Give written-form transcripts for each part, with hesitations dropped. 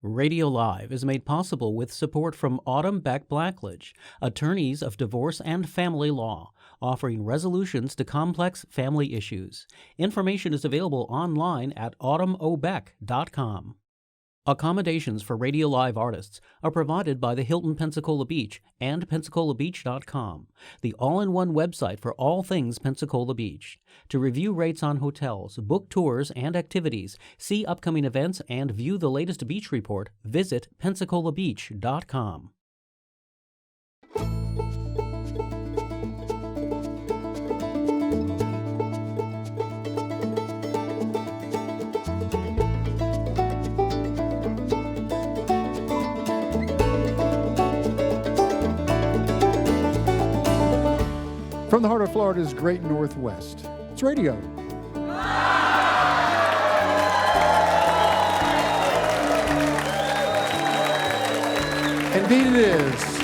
Radio Live is made possible with support from Autumn Beck Blackledge, attorneys of divorce and family law, offering resolutions to complex family issues. Information is available online at autumnobeck.com. Accommodations for Radio Live artists are provided by the Hilton Pensacola Beach and PensacolaBeach.com, the all-in-one website for all things Pensacola Beach. To review rates on hotels, book tours and activities, see upcoming events, and view the latest beach report, visit PensacolaBeach.com. From the heart of Florida's great Northwest, it's radio. Indeed it is.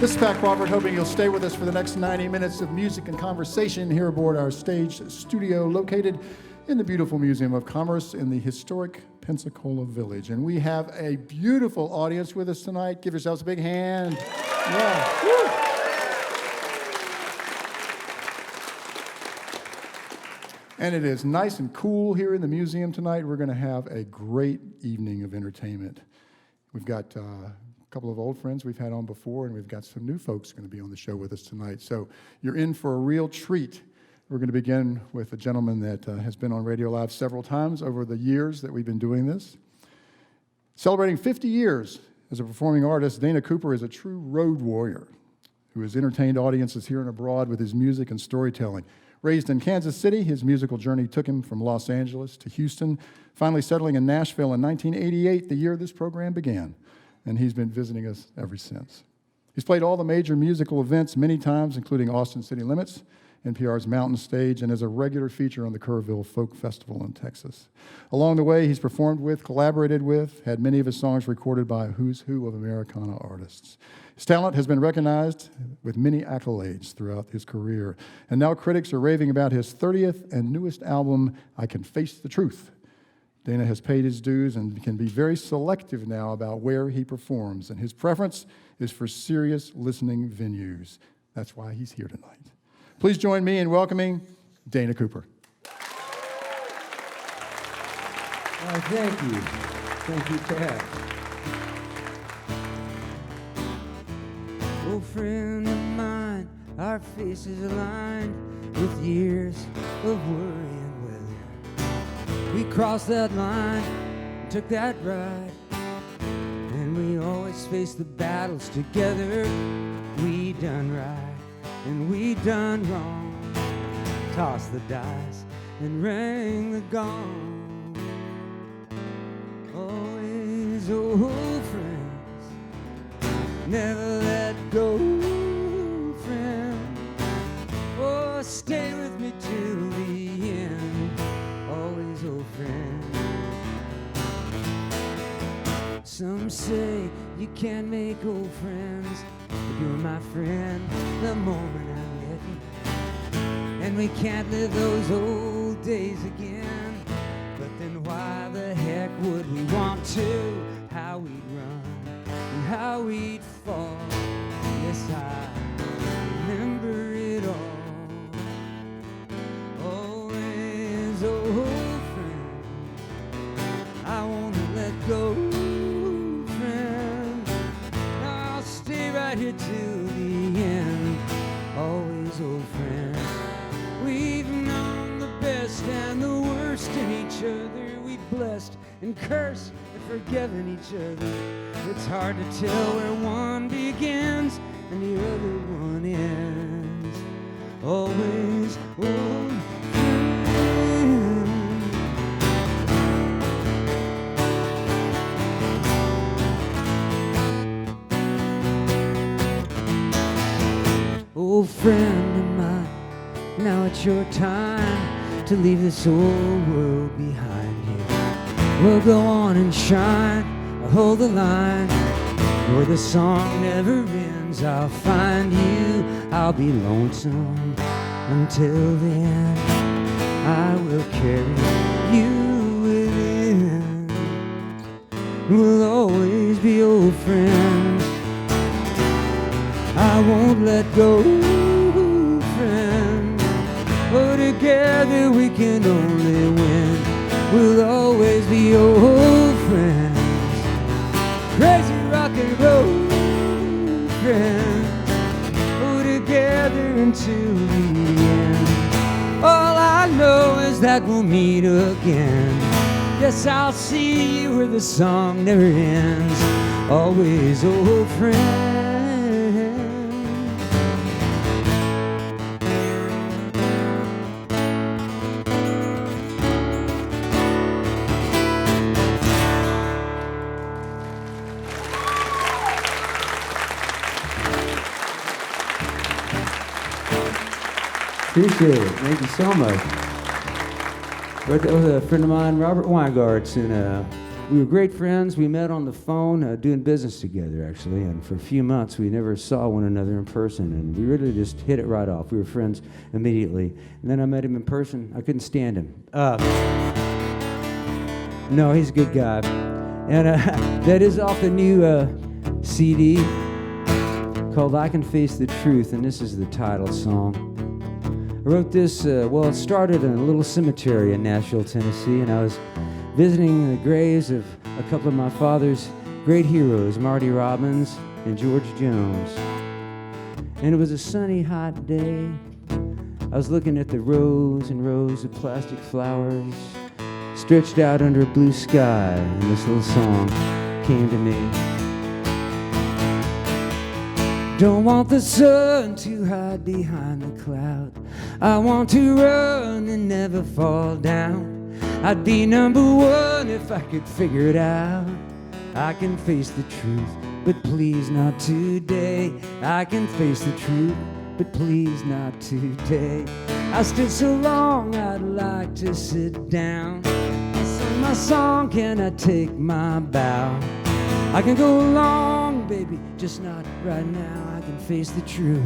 This is Pat Crawford, hoping you'll stay with us for the next 90 minutes of music and conversation here aboard our stage studio located in the beautiful Museum of Commerce in the historic Pensacola Village. And we have a beautiful audience with us tonight. Give yourselves a big hand. Yeah. Woo. And it is nice and cool here in the museum tonight. We're going to have a great evening of entertainment. We've got a couple of old friends we've had on before, and we've got some new folks going to be on the show with us tonight. So you're in for a real treat. We're going to begin with a gentleman that has been on Radio Live several times over the years that we've been doing this. Celebrating 50 years as a performing artist, Dana Cooper is a true road warrior who has entertained audiences here and abroad with his music and storytelling. Raised in Kansas City, his musical journey took him from Los Angeles to Houston, finally settling in Nashville in 1988, the year this program began, and he's been visiting us ever since. He's played all the major musical events many times, including Austin City Limits, NPR's Mountain Stage, and is a regular feature on the Kerrville Folk Festival in Texas. Along the way, he's performed with, collaborated with, had many of his songs recorded by a who's who of Americana artists. His talent has been recognized with many accolades throughout his career, and now critics are raving about his 30th and newest album, I Can Face the Truth. Dana has paid his dues and can be very selective now about where he performs, and his preference is for serious listening venues. That's why he's here tonight. Please join me in welcoming Dana Cooper. Thank you. Thank you, Ted. Old friend of mine, our faces aligned with years of worry and weather. We crossed that line, took that ride, and we always faced the battles together. We done right and we done wrong, tossed the dice and rang the gong. Always old friends, never let go, friend. Oh, stay with me till the end, always old friend. Some say you can't make old friends, but you're my friend the moment I met you. And we can't live those old days again, but then why the heck would we want to? How we'd run and how we'd fall. Yes, I remember it all. Always old friends, I wanna let go. Right here till the end, always old friends. We've known the best and the worst in each other. We've blessed and cursed and forgiven each other. It's hard to tell where one begins and the other one ends. Always old friends. Old friend of mine, now it's your time to leave this old world behind you. We'll go on and shine, I'll hold the line, where the song never ends. I'll find you, I'll be lonesome until then. I will carry you within. we'll always be old friends. I won't let go, friends. Oh, together we can only win. We'll always be old friends. Crazy rock and roll friends. Oh, together until the end. All I know is that we'll meet again. Yes, I'll see you where the song never ends. Always old friends. Appreciate it. Thank you so much. Wrote that with a friend of mine, Robert Weingartz, and we were great friends. We met on the phone doing business together, actually, and for a few months we never saw one another in person, and we really just hit it right off. We were friends immediately. And then I met him in person. I couldn't stand him. No, he's a good guy. And that is off the new CD called I Can Face the Truth, and this is the title song. I wrote this, it started in a little cemetery in Nashville, Tennessee, and I was visiting the graves of a couple of my father's great heroes, Marty Robbins and George Jones. And it was a sunny, hot day. I was looking at the rows and rows of plastic flowers stretched out under a blue sky, and this little song came to me. Don't want the sun to hide behind the cloud. I want to run and never fall down. I'd be number one if I could figure it out. I can face the truth, but please not today. I can face the truth, but please not today. I stood so long, I'd like to sit down. I sing my song, can I take my bow? I can go along, baby, just not right now. I can face the truth,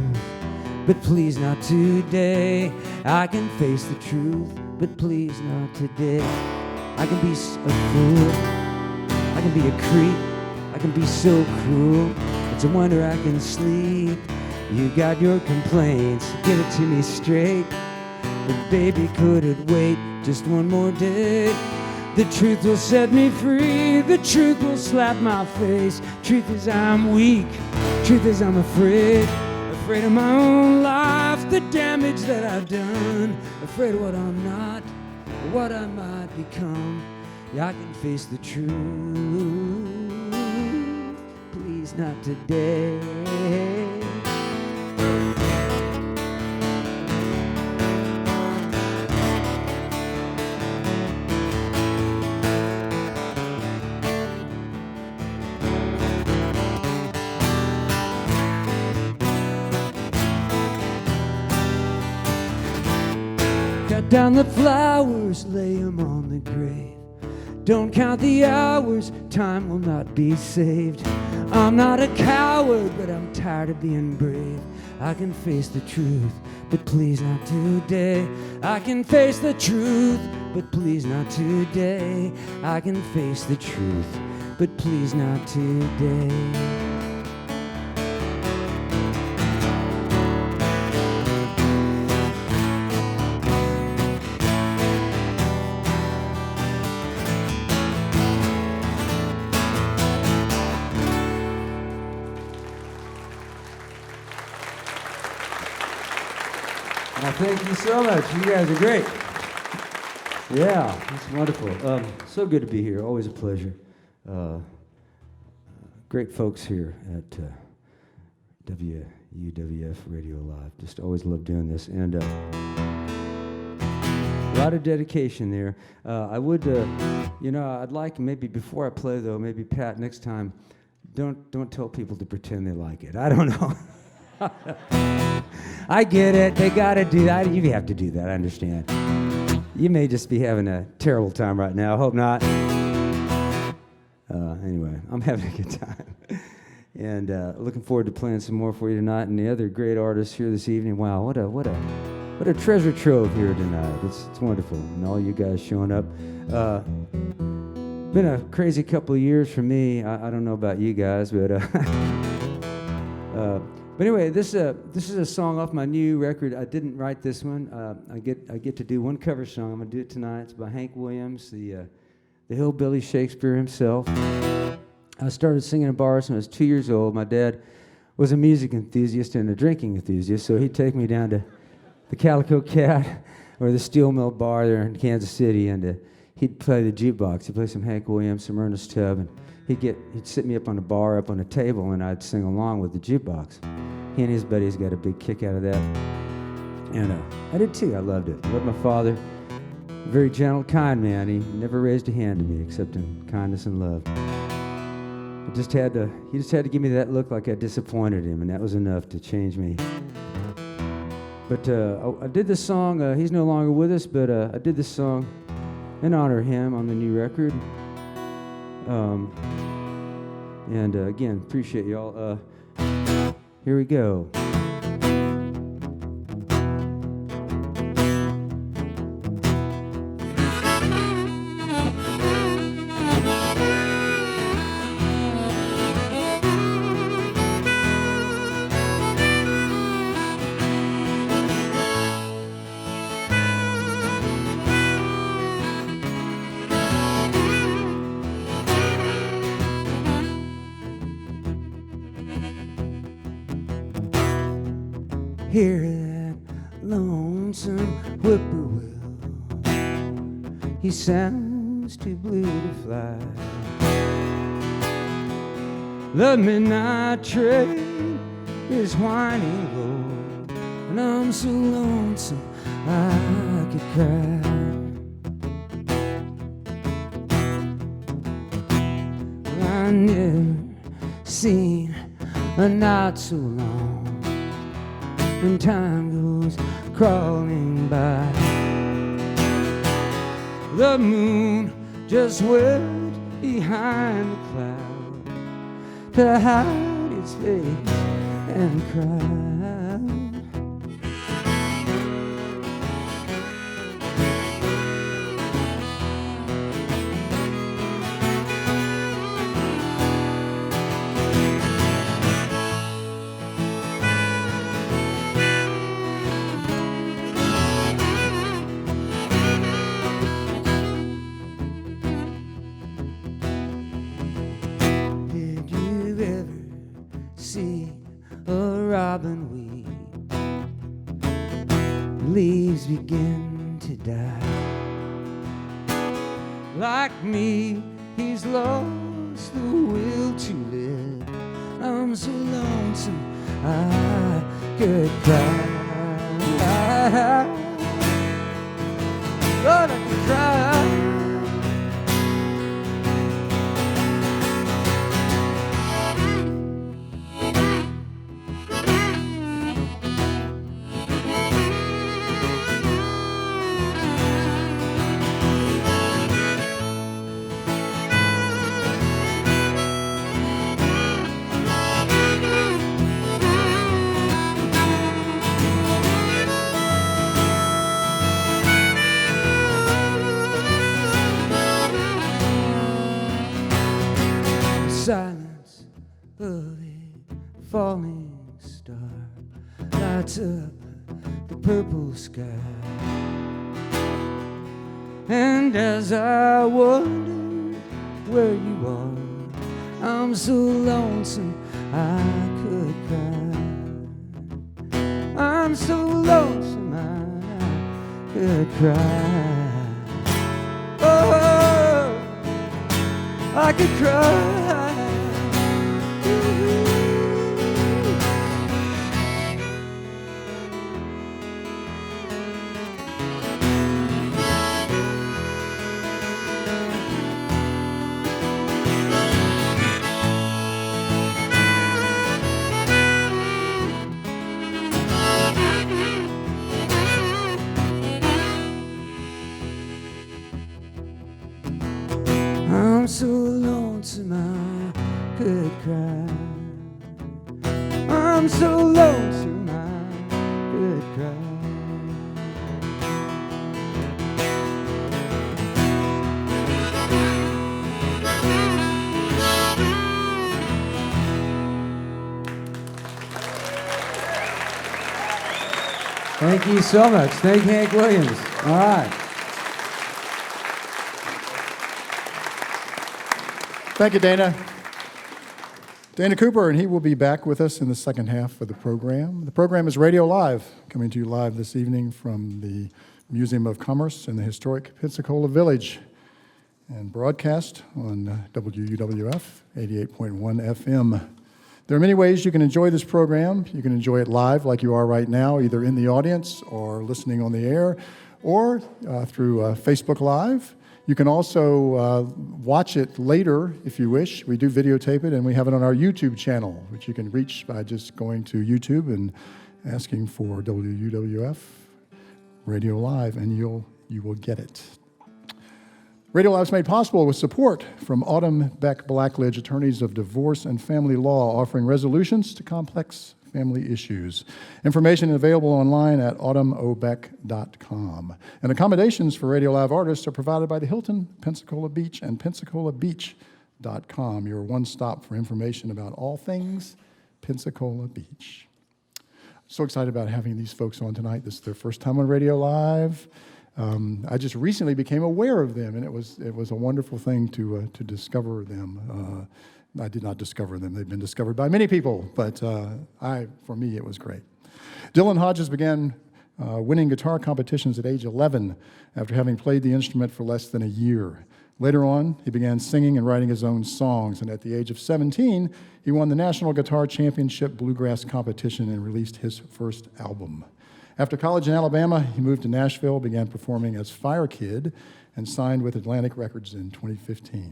but please not today. I can face the truth, but please not today. I can be a fool, I can be a creep, I can be so cruel. It's a wonder I can sleep. You got your complaints, give it to me straight. But baby, could it wait just one more day? The truth will set me free, the truth will slap my face. Truth is I'm weak, truth is I'm afraid. Afraid of my own life, the damage that I've done. Afraid of what I'm not, what I might become. Yeah, I can face the truth, please not today. Cut down the flowers, lay them on the grave. Don't count the hours, time will not be saved. I'm not a coward, but I'm tired of being brave. I can face the truth, but please not today. I can face the truth, but please not today. I can face the truth, but please not today. Thank you so much. You guys are great. Yeah, it's wonderful. So good to be here. Always a pleasure. Great folks here at WUWF Radio Live. Just always love doing this. And a lot of dedication there. I would, I'd like maybe before I play though, maybe Pat, next time, don't tell people to pretend they like it. I don't know. I get it. They gotta do that. You have to do that. I understand. You may just be having a terrible time right now. Hope not. Anyway, I'm having a good time. And looking forward to playing some more for you tonight. And the other great artists here this evening. Wow, what a treasure trove here tonight. It's wonderful. And all you guys showing up. Been a crazy couple of years for me. I don't know about you guys, but but anyway, this is a song off my new record. I didn't write this one. I get to do one cover song. I'm gonna do it tonight. It's by Hank Williams, the hillbilly Shakespeare himself. I started singing in bars when I was 2 years old. My dad was a music enthusiast and a drinking enthusiast, so he'd take me down to the Calico Cat or the Steel Mill Bar there in Kansas City, and he'd play the jukebox. He'd play some Hank Williams, some Ernest Tubb, and he'd sit me up on the bar, up on a table, and I'd sing along with the jukebox. He and his buddies got a big kick out of that, and I did too. I loved it. I loved my father. Very gentle, kind man. He never raised a hand to me except in kindness and love. He just had to give me that look like I disappointed him, and that was enough to change me. But I did this song. He's no longer with us, but I did this song in honor of him on the new record. And again, appreciate y'all. Here we go. Hear that lonesome whippoorwill. He sounds too blue to fly. The midnight train is whining low, and I'm so lonesome I could cry. Well, I never seen a night so long when time goes crawling by. The moon just went behind the cloud to hide its face and cry. Robin weep, leaves begin to die. Like me, he's lost the will to live. I'm so lonesome I could cry. Lord, I could cry. Silence of a falling star lights up the purple sky. And as I wonder where you are, I'm so lonesome I could cry. I'm so lonesome I could cry. Oh, I could cry. I'm so lonesome I could cry. I'm so lonesome I could cry. Thank you so much. Thank Hank Williams. All right. Thank you, Dana. Dana Cooper, and he will be back with us in the second half of the program. The program is Radio Live, coming to you live this evening from the Museum of Commerce in the historic Pensacola Village, and broadcast on WUWF 88.1 FM. There are many ways you can enjoy this program. You can enjoy it live like you are right now, either in the audience or listening on the air, or through Facebook Live. You can also watch it later if you wish. We do videotape it, and we have it on our YouTube channel, which you can reach by just going to YouTube and asking for WUWF Radio Live, and you will get it. Radio Live is made possible with support from Autumn Beck Blackledge, attorneys of divorce and family law, offering resolutions to complex family issues. Information available online at autumnobeck.com. And accommodations for Radio Live August are provided by the Hilton Pensacola Beach and PensacolaBeach.com, your one-stop for information about all things Pensacola Beach. So excited about having these folks on tonight. This is their first time on Radio Live. I just recently became aware of them, and it was a wonderful thing to discover them. I did not discover them. They've been discovered by many people, but for me, it was great. Dylan Hodges began winning guitar competitions at age 11 after having played the instrument for less than a year. Later on, he began singing and writing his own songs, and at the age of 17, he won the National Guitar Championship Bluegrass Competition and released his first album. After college in Alabama, he moved to Nashville, began performing as Firekid, and signed with Atlantic Records in 2015.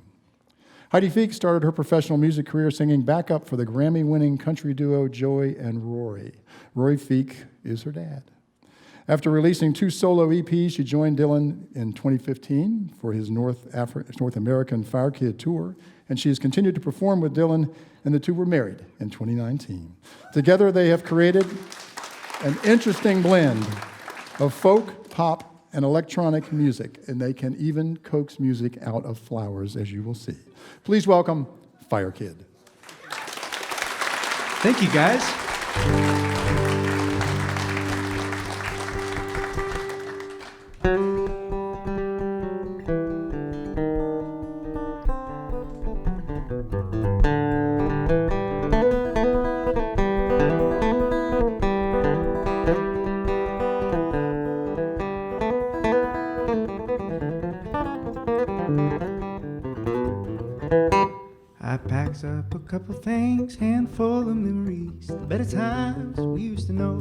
Heidi Feek started her professional music career singing backup for the Grammy-winning country duo Joy and Rory. Rory Feek is her dad. After releasing 2 solo EPs, she joined Dylan in 2015 for his North American Firekid tour, and she has continued to perform with Dylan, and the two were married in 2019. Together, they have created an interesting blend of folk, pop, and electronic music, and they can even coax music out of flowers, as you will see. Please welcome Firekid. Thank you, guys. I packs up a couple things, handful of memories, the better times we used to know.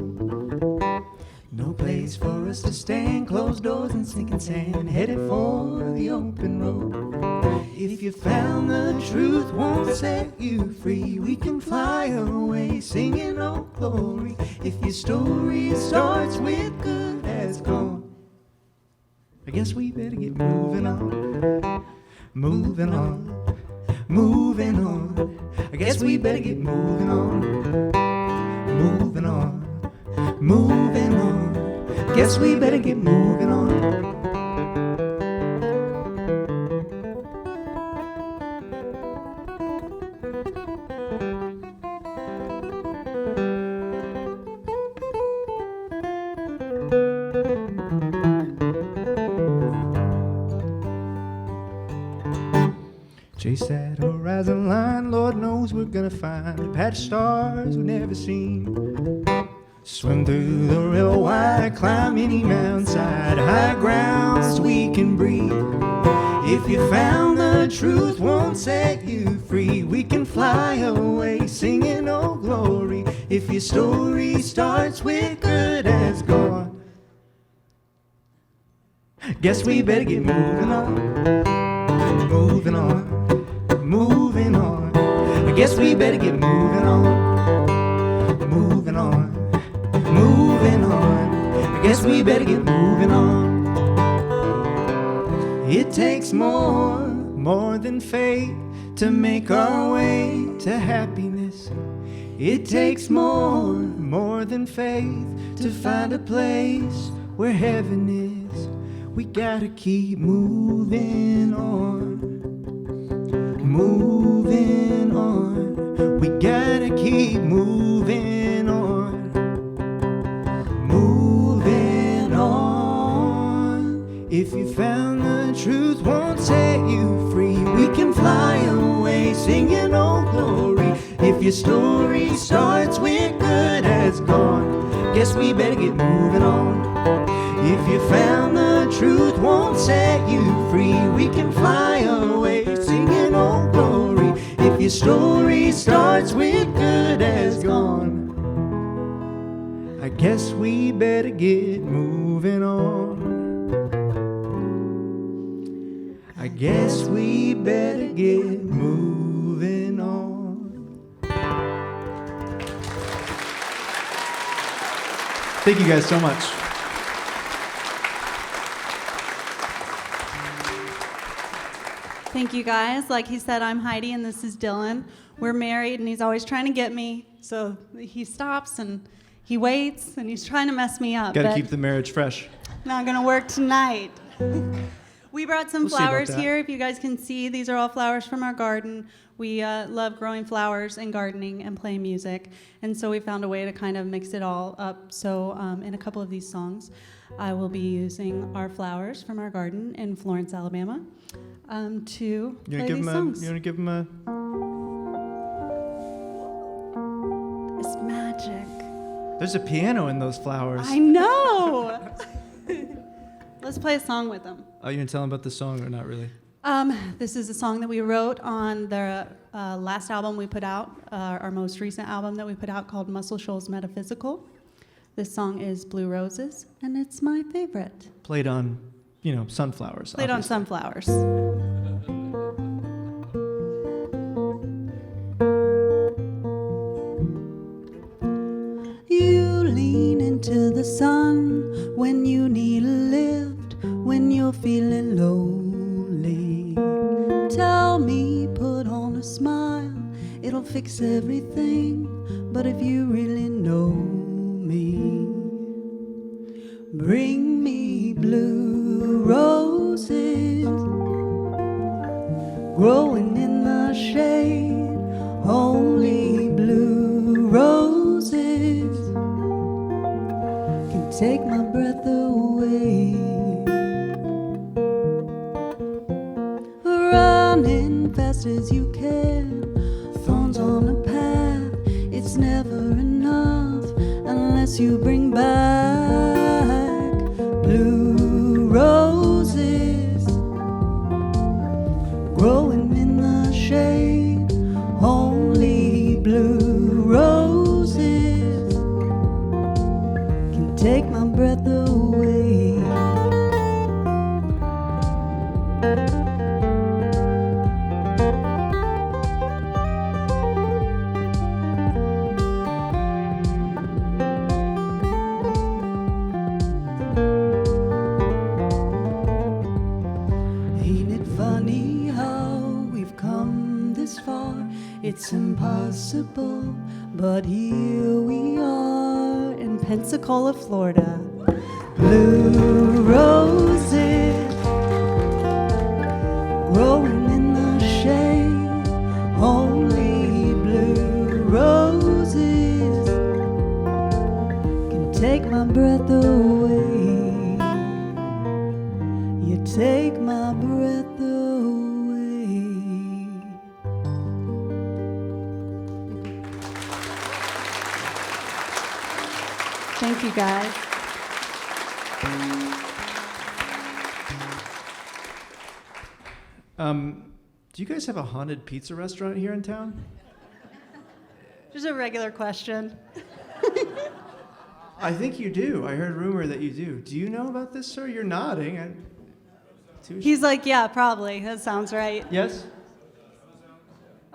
No place for us to stand, closed doors and sinking sand, headed for the open road. If you found the truth won't set you free, we can fly away singing oh glory. If your story starts with good as gone, I guess we better get moving on, moving on. Moving on, I guess we better get moving on, moving on, moving on, guess we better get moving on. Chase that horizon line, Lord knows we're gonna find a patch of stars we've never seen. Swim through the river wide, climb any mountainside, high ground so we can breathe. If you found the truth won't set you free, we can fly away singing oh glory. If your story starts with good as gone, guess we better get moving on, moving on. Moving on, I guess we better get moving on, moving on, moving on, I guess we better get moving on. It takes more than faith to make our way to happiness. It takes more than faith to find a place where heaven is. We gotta keep moving on. Moving on, we gotta keep moving on, moving singing Old Glory. If your story starts with good has gone, guess we better get moving on. If you found the truth won't set you free, we can fly away singing Old Glory. If your story starts with good has gone, I guess we better get moving on. I guess we better get moving on. Thank you guys so much. Thank you guys. Like he said, I'm Heidi and this is Dylan. We're married and he's always trying to get me. So he stops and he waits and he's trying to mess me up. Gotta keep the marriage fresh. Not gonna work tonight. We brought some We'll see about flowers that. here. If you guys can see, these are all flowers from our garden. We love growing flowers and gardening and playing music. And so we found a way to kind of mix it all up. So in a couple of these songs, I will be using our flowers from our garden in Florence, Alabama, to play these songs. You wanna give him a? It's magic. There's a piano in those flowers. I know. Let's play a song with them. Oh, you gonna tell him about the song or not really? This is a song that we wrote on the last album we put out, our most recent album that we put out called Muscle Shoals Metaphysical. This song is Blue Roses, and it's my favorite. Played on, sunflowers. Played on obviously. sunflowers. You lean into the sun when you need a lift, when you're feeling lonely. Tell me, put on a smile, it'll fix everything. But if you really know me, bring me blue roses growing in the shade, only blue roses can take my breath away. Running fast as you can, thorns on a path, it's never enough unless you bring back blue roses growing in the shade, only blue roses can take my breath away. Ain't it funny how we've come this far? It's impossible, but here we are in Pensacola, Florida. Blue roses growing in the shade, only blue roses can take my breath away. You take my breath away. Thank you, guys. Do you guys have a haunted pizza restaurant here in town? Just a regular question. I think you do. I heard rumor that you do. Do you know about this, sir? You're nodding. He's like, yeah, probably. That sounds right. Yes?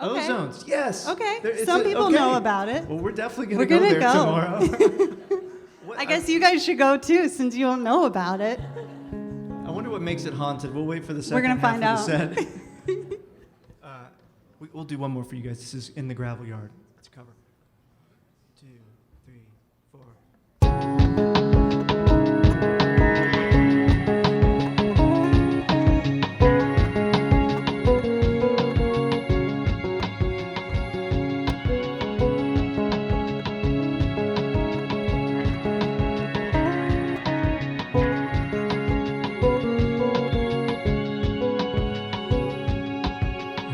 Okay. Ozones, yes. Okay. It's Some people know about it. Well, we're definitely We're going to go gonna there go. tomorrow. I guess you guys should go too, since you don't know about it. I wonder what makes it haunted. We'll wait for the 2nd We're gonna half find of the out. set. We'll do one more for you guys. This is In the Gravel Yard. Let's cover. 2, 3, 4.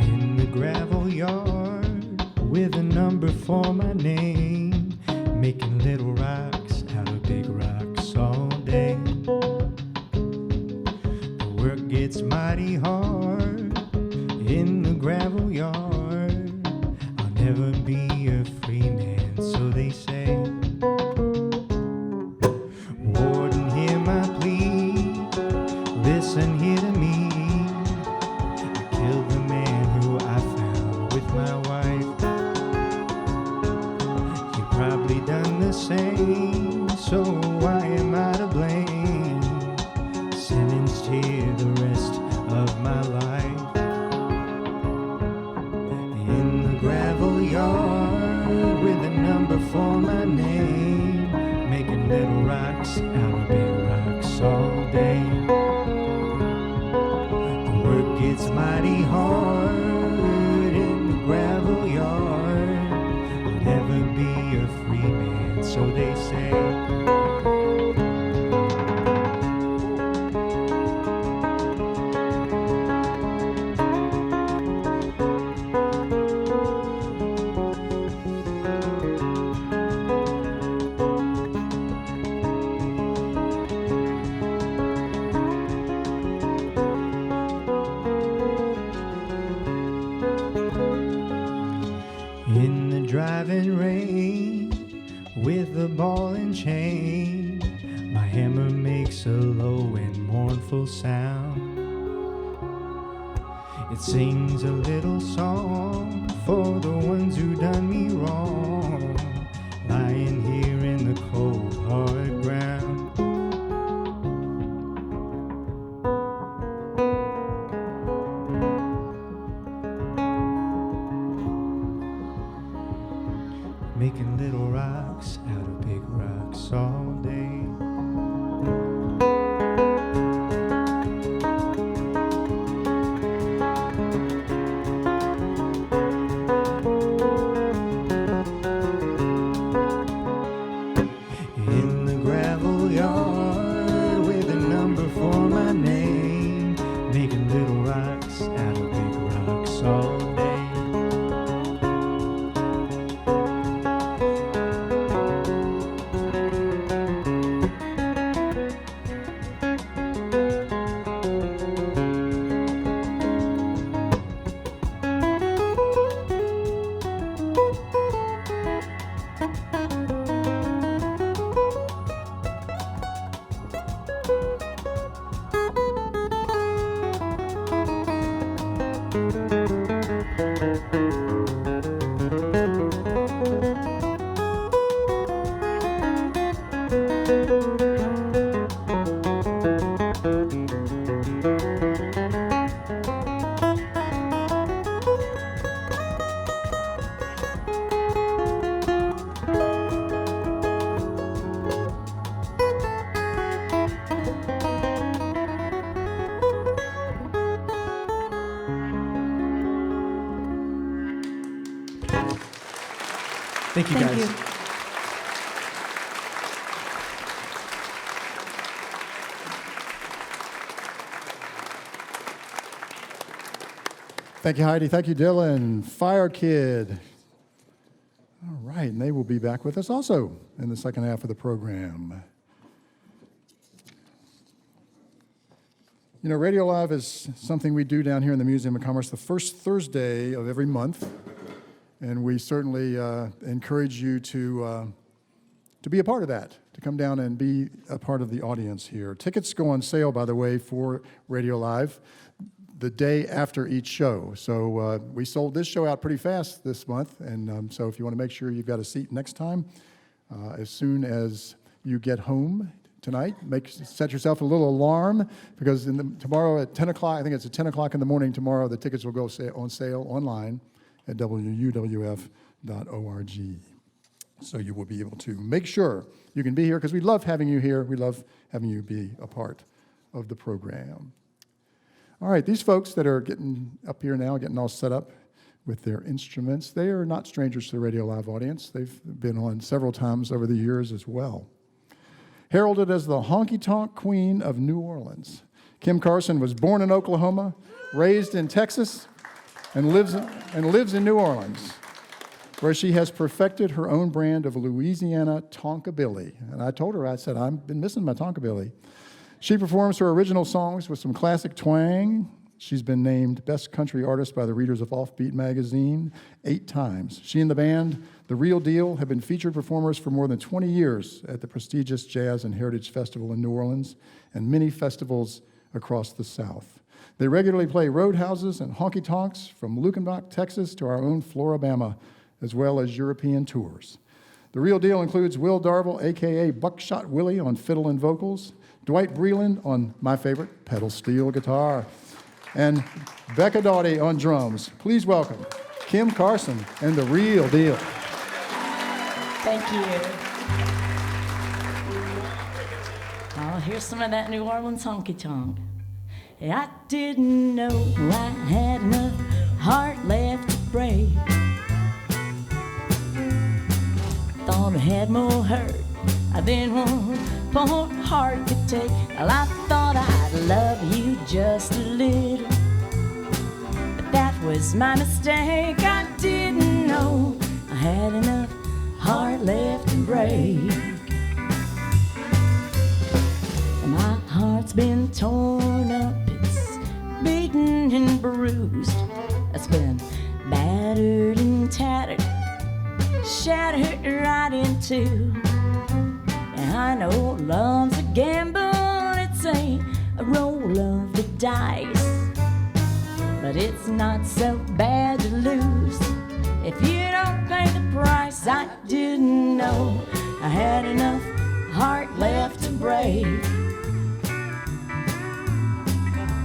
In the gravel yard, with a number for my name, making little rocks out of big rocks all day. The work gets mighty hard in the gravel yard. I'll never be a free man, so they say. Warden, hear my plea, listen here to me. I killed the man who I found with my wife. You probably done the same, so why am I to blame? Sentenced here the rest of my life. In the gravel yard with a number for my name, making little rocks out of big rocks all day. The work gets mighty hard in the gravel yard. I'll never be a free man, so they say. In the driving rain, with the ball and chain, my hammer makes a low and mournful sound. It sings a little song for the ones who done me wrong, lying here in the cold, hard ground. Making little rocks out of big rocks all day. In the gravel yard with a number for my name, making little rocks out of big rocks all day. Thank you, guys. You. Thank you, Heidi. Thank you, Dylan. Firekid. All right, and they will be back with us also in the second half of the program. You know, Radio Live is something we do down here in the Museum of Commerce the first Thursday of every month, and we certainly encourage you to be a part of that, to come down and be a part of the audience here. Tickets go on sale, by the way, for Radio Live the day after each show. So we sold this show out pretty fast this month, and so if you want to make sure you've got a seat next time, as soon as you get home tonight, set yourself a little alarm, because tomorrow at 10 o'clock, I think it's at 10 o'clock in the morning tomorrow, the tickets will go on sale online at wuwf.org. So you will be able to make sure you can be here, because we love having you here. We love having you be a part of the program. All right, these folks that are getting up here now, getting all set up with their instruments, they are not strangers to the Radio Live audience. They've been on several times over the years as well. Heralded as the honky-tonk queen of New Orleans, Kim Carson was born in Oklahoma, raised in Texas, and lives in New Orleans. where she has perfected her own brand of Louisiana tonkabilly. And I told her, I said, I've been missing my tonkabilly. She performs her original songs with some classic twang. She's been named Best Country Artist by the readers of Offbeat magazine 8 times. She and the band, The Real Deal, have been featured performers for more than 20 years at the prestigious Jazz and Heritage Festival in New Orleans and many festivals across the South. They regularly play roadhouses and honky-tonks from Lukenbach, Texas to our own Floribama, as well as European tours. The Real Deal includes Will Darville, a.k.a. Buckshot Willie, on fiddle and vocals, Dwight Breland on my favorite, pedal steel guitar, and Becca Doughty on drums. Please welcome Kim Carson and The Real Deal. Thank you. Oh, here's some of that New Orleans honky-tonk. I didn't know I had enough heart left to break. Thought I had more hurt than one poor heart could take. Well, I thought I'd love you just a little, but that was my mistake. I didn't know I had enough heart left to break. And my heart's been torn up, it's beaten and bruised. It's been battered and tattered, shattered right in two. And I know love's a gamble, it's a roll of the dice, but it's not so bad to lose if you don't pay the price. I didn't know I had enough heart left to break.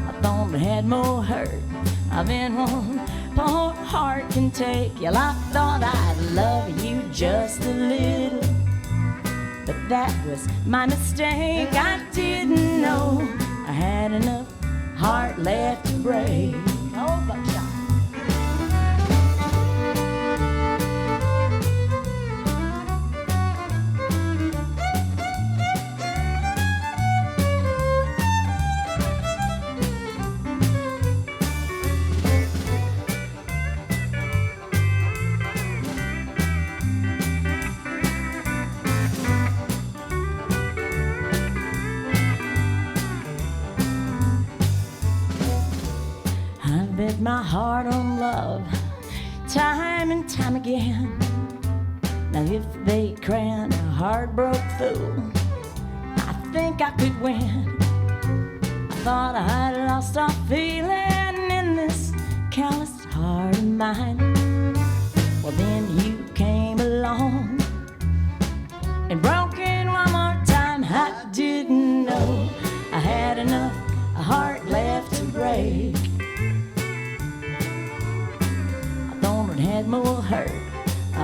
I thought I had more hurt than one poor heart can take. Yeah, I thought I'd love you just a little, but that was my mistake. I didn't know I had enough heart left to break. Oh, Buckshot. Bet my heart on love time and time again. Now if they crown a heartbroken fool, I think I could win. I thought I had lost all feeling in this calloused heart of mine. Well, then you came along and broke it one more time. I didn't know I had enough heart left to break. Had more hurt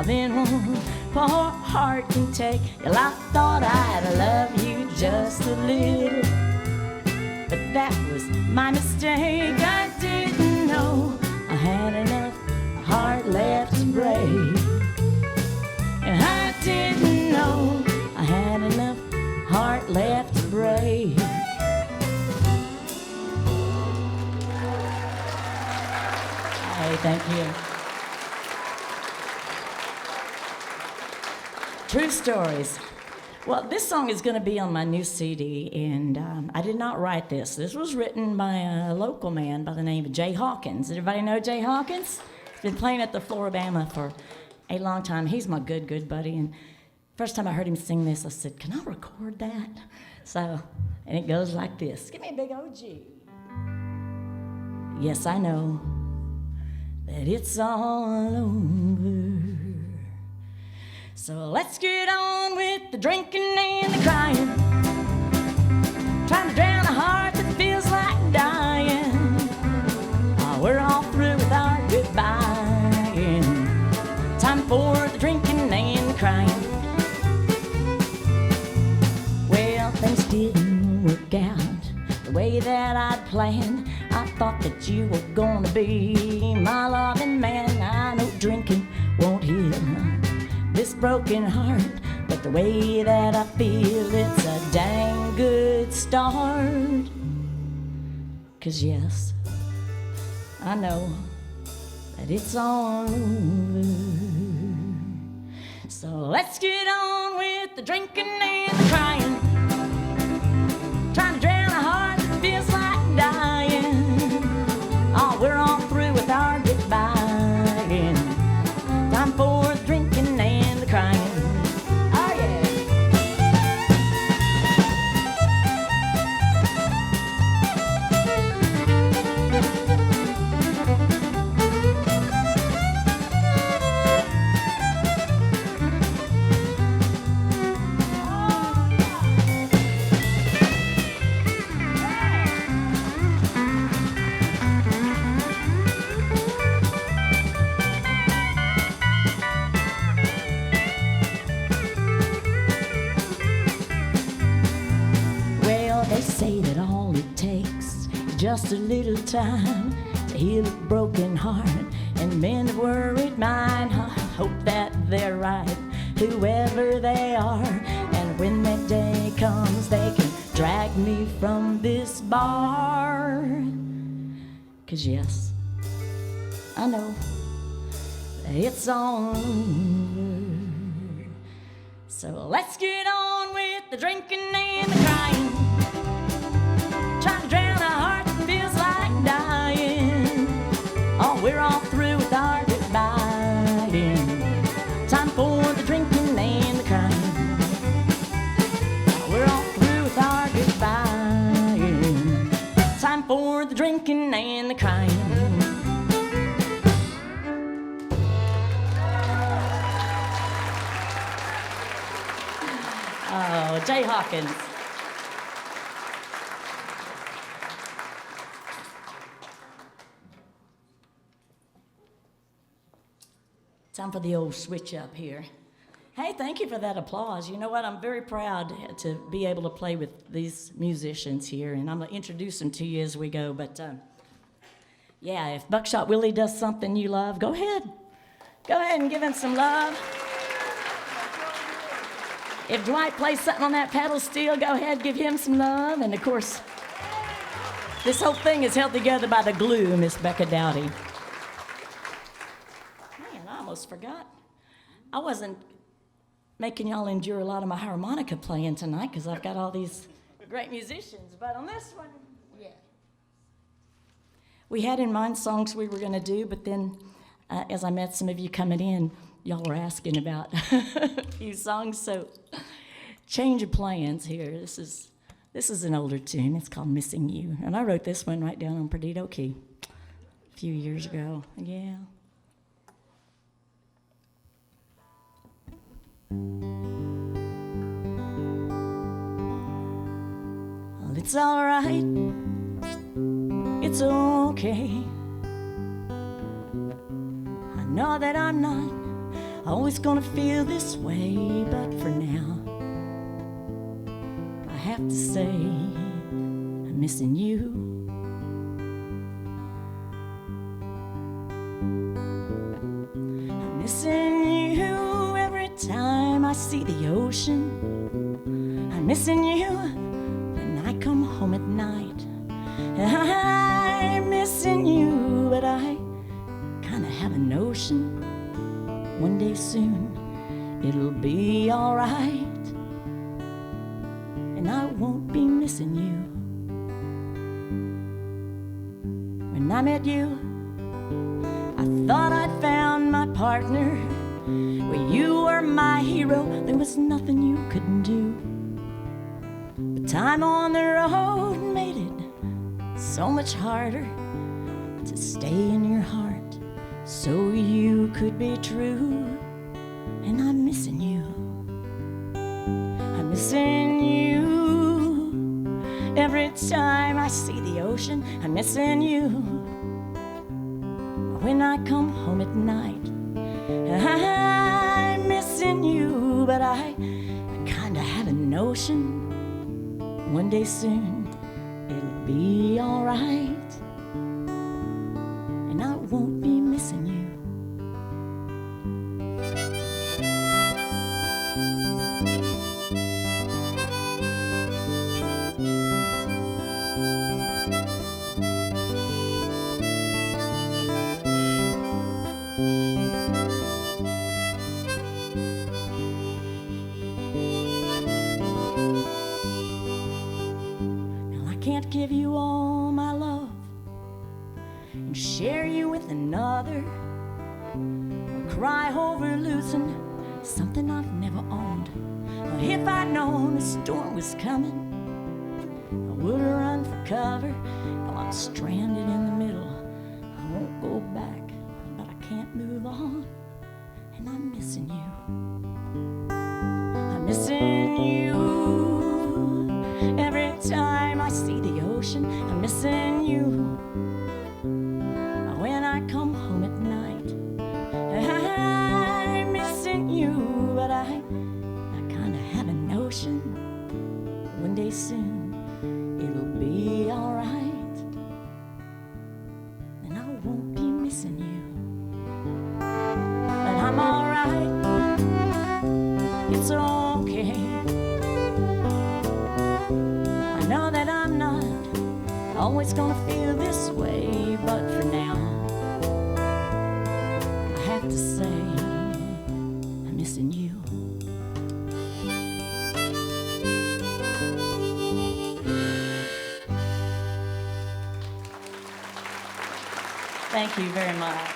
than one poor heart can take. Well, I thought I'd love you just a little, but that was my mistake. I didn't know I had enough heart left to break. And I didn't know I had enough heart left to break. Hey, thank you. True stories. Well, this song is going to be on my new CD, and I did not write this. This was written by a local man by the name of Jay Hawkins. Everybody know Jay Hawkins? He's been playing at the Floribama for a long time. He's my good buddy, and first time I heard him sing this, I said, can I record that? So, and it goes like this. Give me a big OG. Yes, I know that it's all over. So let's get on with the drinking and the crying, trying to drown a heart that feels like dying. Oh, we're all through with our goodbying. Time for the drinking and the crying. Well, things didn't work out the way that I'd planned. I thought that you were gonna be my loving man. I know drinking won't heal this broken heart, but the way that I feel, it's a dang good start. 'Cause yes, I know that it's all over. let's get on with the drinking and the crying. Trying to drown a heart that feels like dying. Oh, we're all through with our goodbying. Time for the drinking and the crying. Oh, yeah. Say that all it takes is just a little time to heal a broken heart and mend a worried mind. I hope that they're right, whoever they are, and when that day comes they can drag me from this bar. 'Cause yes, I know it's all over. So let's get on with the drinking and the crying. Trying to drown a heart that feels like dying. Oh, we're all through with our goodbying. Time for the drinking and the crying. We're all through with our goodbying. Time for the drinking and the crying. Oh, Jay Hawkins. Time for the old switch up here. Hey, thank you for that applause. You know what? I'm very proud to be able to play with these musicians here, and I'm going to introduce them to you as we go. But yeah, if Buckshot Willie does something you love, go ahead. Go ahead and give him some love. If Dwight plays something on that pedal steel, go ahead, give him some love. And of course, this whole thing is held together by the glue, Miss Becca Dowdy. Almost forgot. I wasn't making y'all endure a lot of my harmonica playing tonight because I've got all these great musicians, but on this one, yeah. We had in mind songs we were going to do, but then as I met some of you coming in, y'all were asking about a few songs, so change of plans here. This is an older tune. It's called Missing You, and I wrote this one right down on Perdido key a few years ago. Yeah. Well, it's all right, it's okay. I know that I'm not always gonna feel this way, but for now, I have to say I'm missing you. I'm missing you every time I see the ocean. I'm missing you when I come home at night. I'm missing you, but I kinda have a notion one day soon it'll be alright, and I won't be missing you. When I met you, I thought I'd found my partner. Well, you were my hero, there was nothing you couldn't do. But time on the road made it so much harder to stay in your heart so you could be true. And I'm missing you. I'm missing you every time I see the ocean. I'm missing you when I come home at night. I'm missing you, but I kinda have a notion one day soon it'll be alright, and I won't be missing you. give you all my love and share you with another, or cry over losing something I've never owned. If I'd known a storm was coming, I would have run for cover. Though I'm stranded in the middle, I won't go back, but I can't move on, and I'm missing you. I'm missing you. Every time I see the ocean, I'm missing you. When I come home at night, I'm missing you. But I kinda have a notion one day soon it'll be alright, and I won't be missing you. But I'm alright, it's okay. I know that I'm not always gonna feel this way, but for now I have to say I'm missing you. Thank you very much.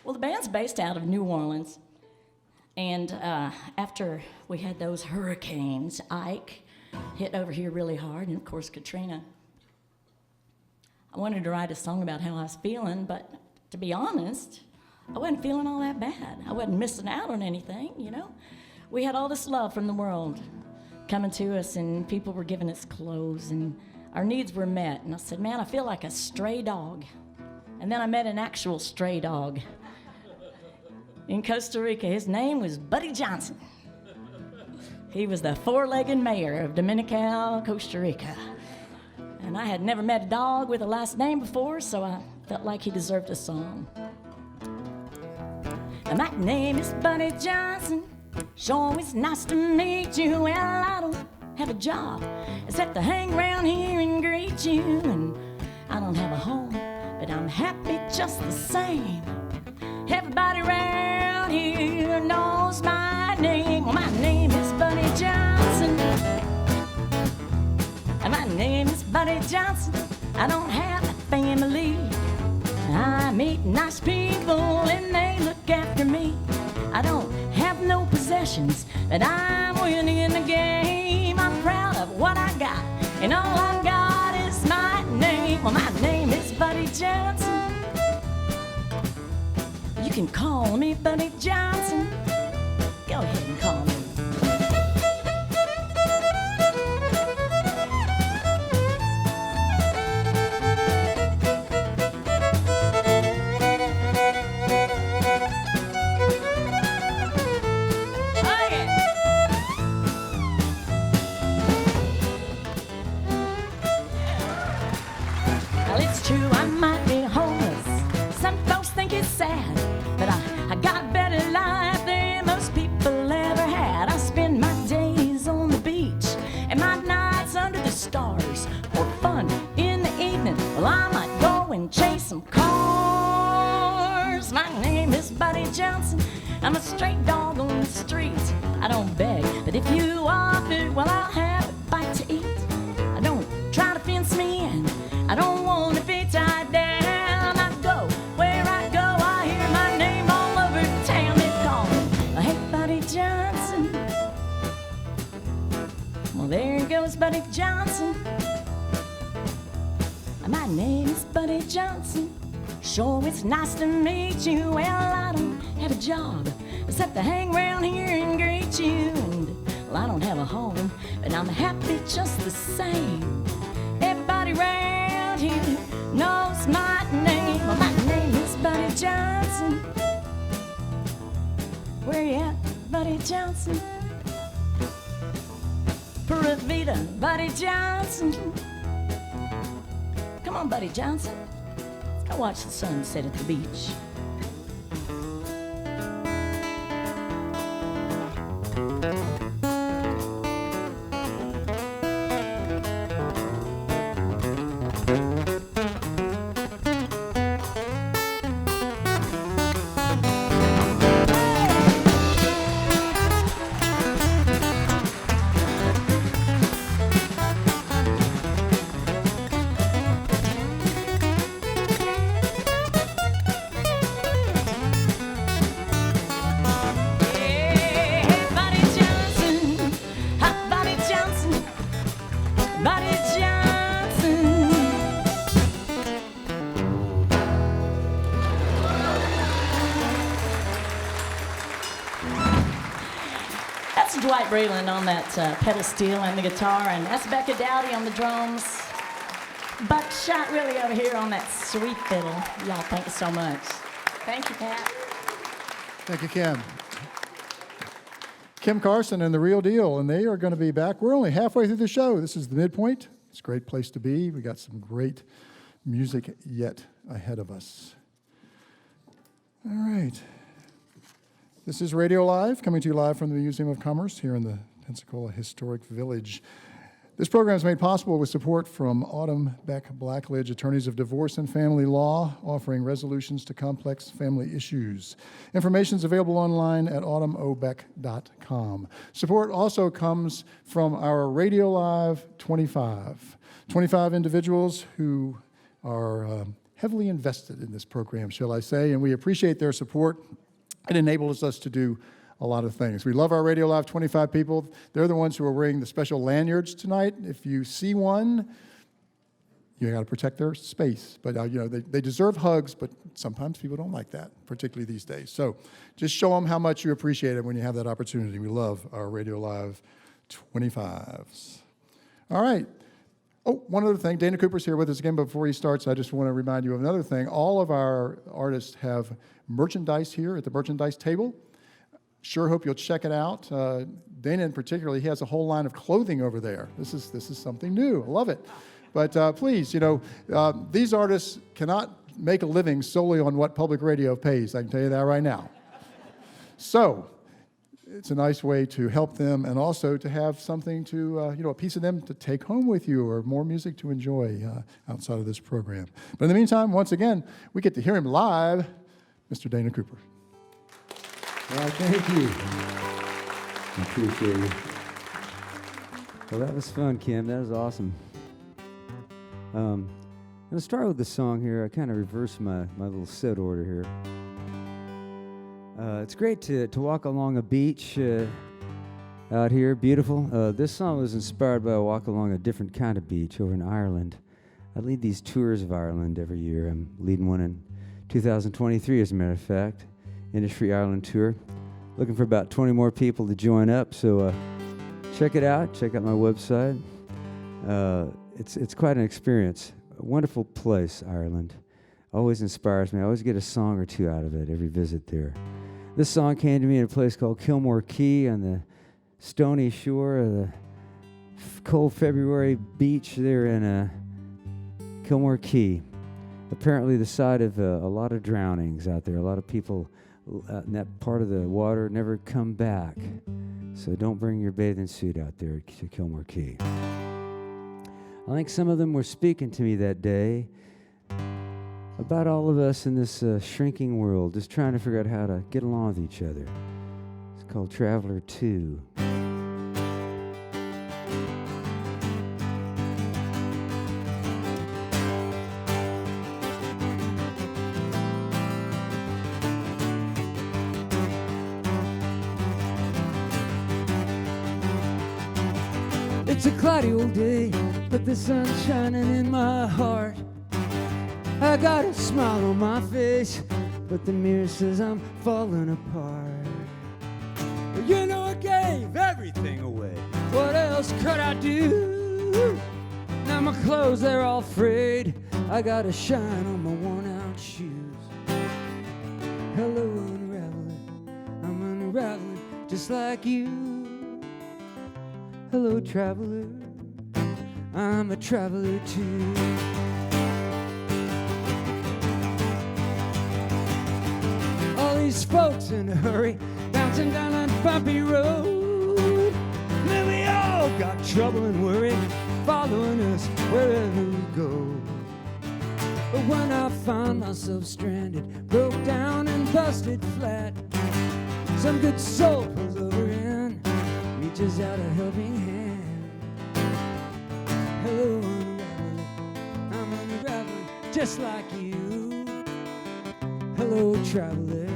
Well, the band's based out of New Orleans, and after we had those hurricanes, Ike hit over here really hard, and of course Katrina, I wanted to write a song about how I was feeling, but to be honest, I wasn't feeling all that bad. I wasn't missing out on anything, you know? We had all this love from the world coming to us, and people were giving us clothes, and our needs were met. And I said, man, I feel like a stray dog. And then I met an actual stray dog in Costa Rica. His name was Buddy Johnson. He was the four-legged mayor of Dominical, Costa Rica. And I had never met a dog with a last name before, so I felt like he deserved a song. And my name is Buddy Johnson. Sure, it's nice to meet you. Well, I don't have a job except to hang around here and greet you. And I don't have a home, but I'm happy just the same. Everybody around here knows my name. Well, my name is Buddy Johnson. And my name is Buddy Johnson. I don't have a family. I meet nice people and they look after me. I don't have no possessions, but I'm winning in the game. I'm proud of what I got, and all I got is my name. Well, my name is Buddy Johnson. You can call me Buddy Johnson. Go ahead and call me. True, I might be homeless. Some folks think it's sad, but I got a better life than most people ever had. I spend my days on the beach and my nights under the stars for fun in the evening. Well, I might go and chase some cars. My name is Buddy Johnson. I'm a straight dog on the streets. I don't beg, but if you offer, well, I'll have a bite to eat. I don't try to fence me in. I don't want to be tied down. I go where I go. I hear my name all over town. They call me, hey, Buddy Johnson. Well, there goes Buddy Johnson. My name is Buddy Johnson. Sure, it's nice to meet you. Well, I don't have a job except to hang around here and greet you. And well, I don't have a home, but I'm happy just the same. Everybody around here knows my name. Well, my name is Buddy Johnson. Where you at, Buddy Johnson? Pura Vida, Buddy Johnson. Come on, Buddy Johnson. Let's go watch the sun set at the beach. Dwight Breland on that pedal steel and the guitar, and that's Becca Dowdy on the drums. Buckshot really over here on that sweet fiddle. Y'all, thank you so much. Thank you, Pat. Thank you, Kim. Kim Carson and The Real Deal, and they are going to be back. We're only halfway through the show. This is the midpoint. It's a great place to be. We got some great music yet ahead of us. All right. This is Radio Live, coming to you live from the Museum of Commerce here in the Pensacola Historic Village. This program is made possible with support from Autumn Beck Blackledge, attorneys of divorce and family law, offering resolutions to complex family issues. Information is available online at autumnobeck.com. Support also comes from our RadioLive 25. 25 individuals who are heavily invested in this program, shall I say, and we appreciate their support. It enables us to do a lot of things. We love our RadioLive 25 people. They're the ones who are wearing the special lanyards tonight. If you see one, you got to protect their space. But they deserve hugs, but sometimes people don't like that, particularly these days. So just show them how much you appreciate it when you have that opportunity. We love our RadioLive 25s. All right. Oh, one other thing. Dana Cooper's here with us again, but before he starts, I just want to remind you of another thing. All of our artists have merchandise here at the merchandise table. Sure hope you'll check it out. Dana in particular, he has a whole line of clothing over there. This is something new. I love it. But please, these artists cannot make a living solely on what public radio pays. I can tell you that right now. So it's a nice way to help them and also to have something to, a piece of them to take home with you or more music to enjoy outside of this program. But in the meantime, once again, we get to hear him live, Mr. Dana Cooper. Well, thank you. I appreciate it. Well, that was fun, Kim. That was awesome. I'm going to start with the song here. I kind of reversed my little set order here. It's great to walk along a beach out here, beautiful. This song was inspired by a walk along a different kind of beach over in Ireland. I lead these tours of Ireland every year. I'm leading one in 2023, as a matter of fact. Industry Ireland tour. Looking for about 20 more people to join up, so check it out. Check out my website. It's quite an experience. A wonderful place, Ireland. Always inspires me. I always get a song or two out of it every visit there. This song came to me in a place called Kilmore Key on the stony shore of the cold February beach there in Kilmore Key. Apparently the site of a lot of drownings out there. A lot of people in that part of the water never come back. So don't bring your bathing suit out there to Kilmore Key. I think some of them were speaking to me that day about all of us in this shrinking world, just trying to figure out how to get along with each other. It's called Traveler 2. It's a cloudy old day, but the sun's shining in my heart. I got a smile on my face, but the mirror says I'm falling apart. You know I gave everything away. What else could I do? Now my clothes, they're all frayed. I got a shine on my worn-out shoes. Hello, unraveling. I'm unraveling just like you. Hello, traveler, I'm a traveler too. All these folks in a hurry, bouncing down that bumpy road. Then we all got trouble and worry, following us wherever we go. But when I found myself stranded, broke down and busted flat, some good soul pulls over and reaches out a helping hand. Hello, unraveling, I'm unraveling just like you. Hello, traveler,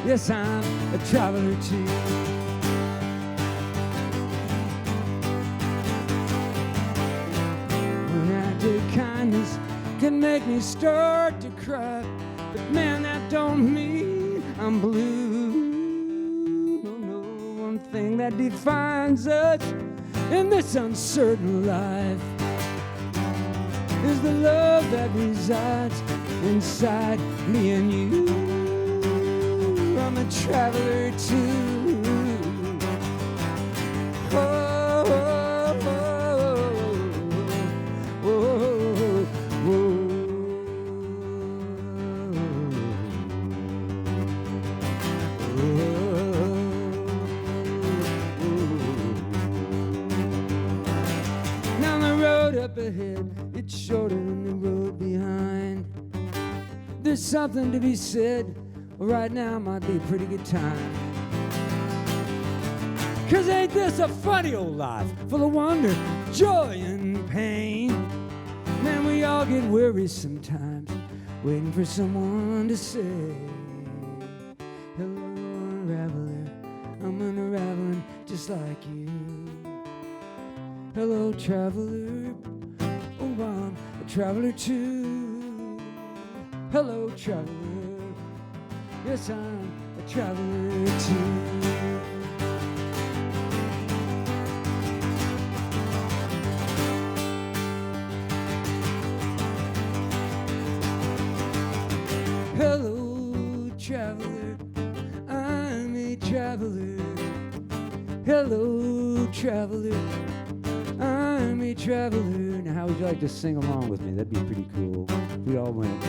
yes, I'm a traveler too. One act of kindness can make me start to cry, but man, that don't mean I'm blue. No, one thing that that defines us in this uncertain life is the love that resides inside me and you. I'm a traveler too. Oh, oh, oh, oh, oh, oh. Now the road up ahead, it's shorter than the road behind. There's something to be said. Right now might be a pretty good time. 'Cause ain't this a funny old life, full of wonder, joy, and pain? Man, we all get weary sometimes, waiting for someone to say, hello, unraveler, I'm unraveling just like you. Hello, traveler, oh, I'm a traveler too. Hello, traveler, yes, I'm a traveler too. Hello, traveler, I'm a traveler. Hello, traveler, I'm a traveler. Now, how would you like to sing along with me? That'd be pretty cool. We all went.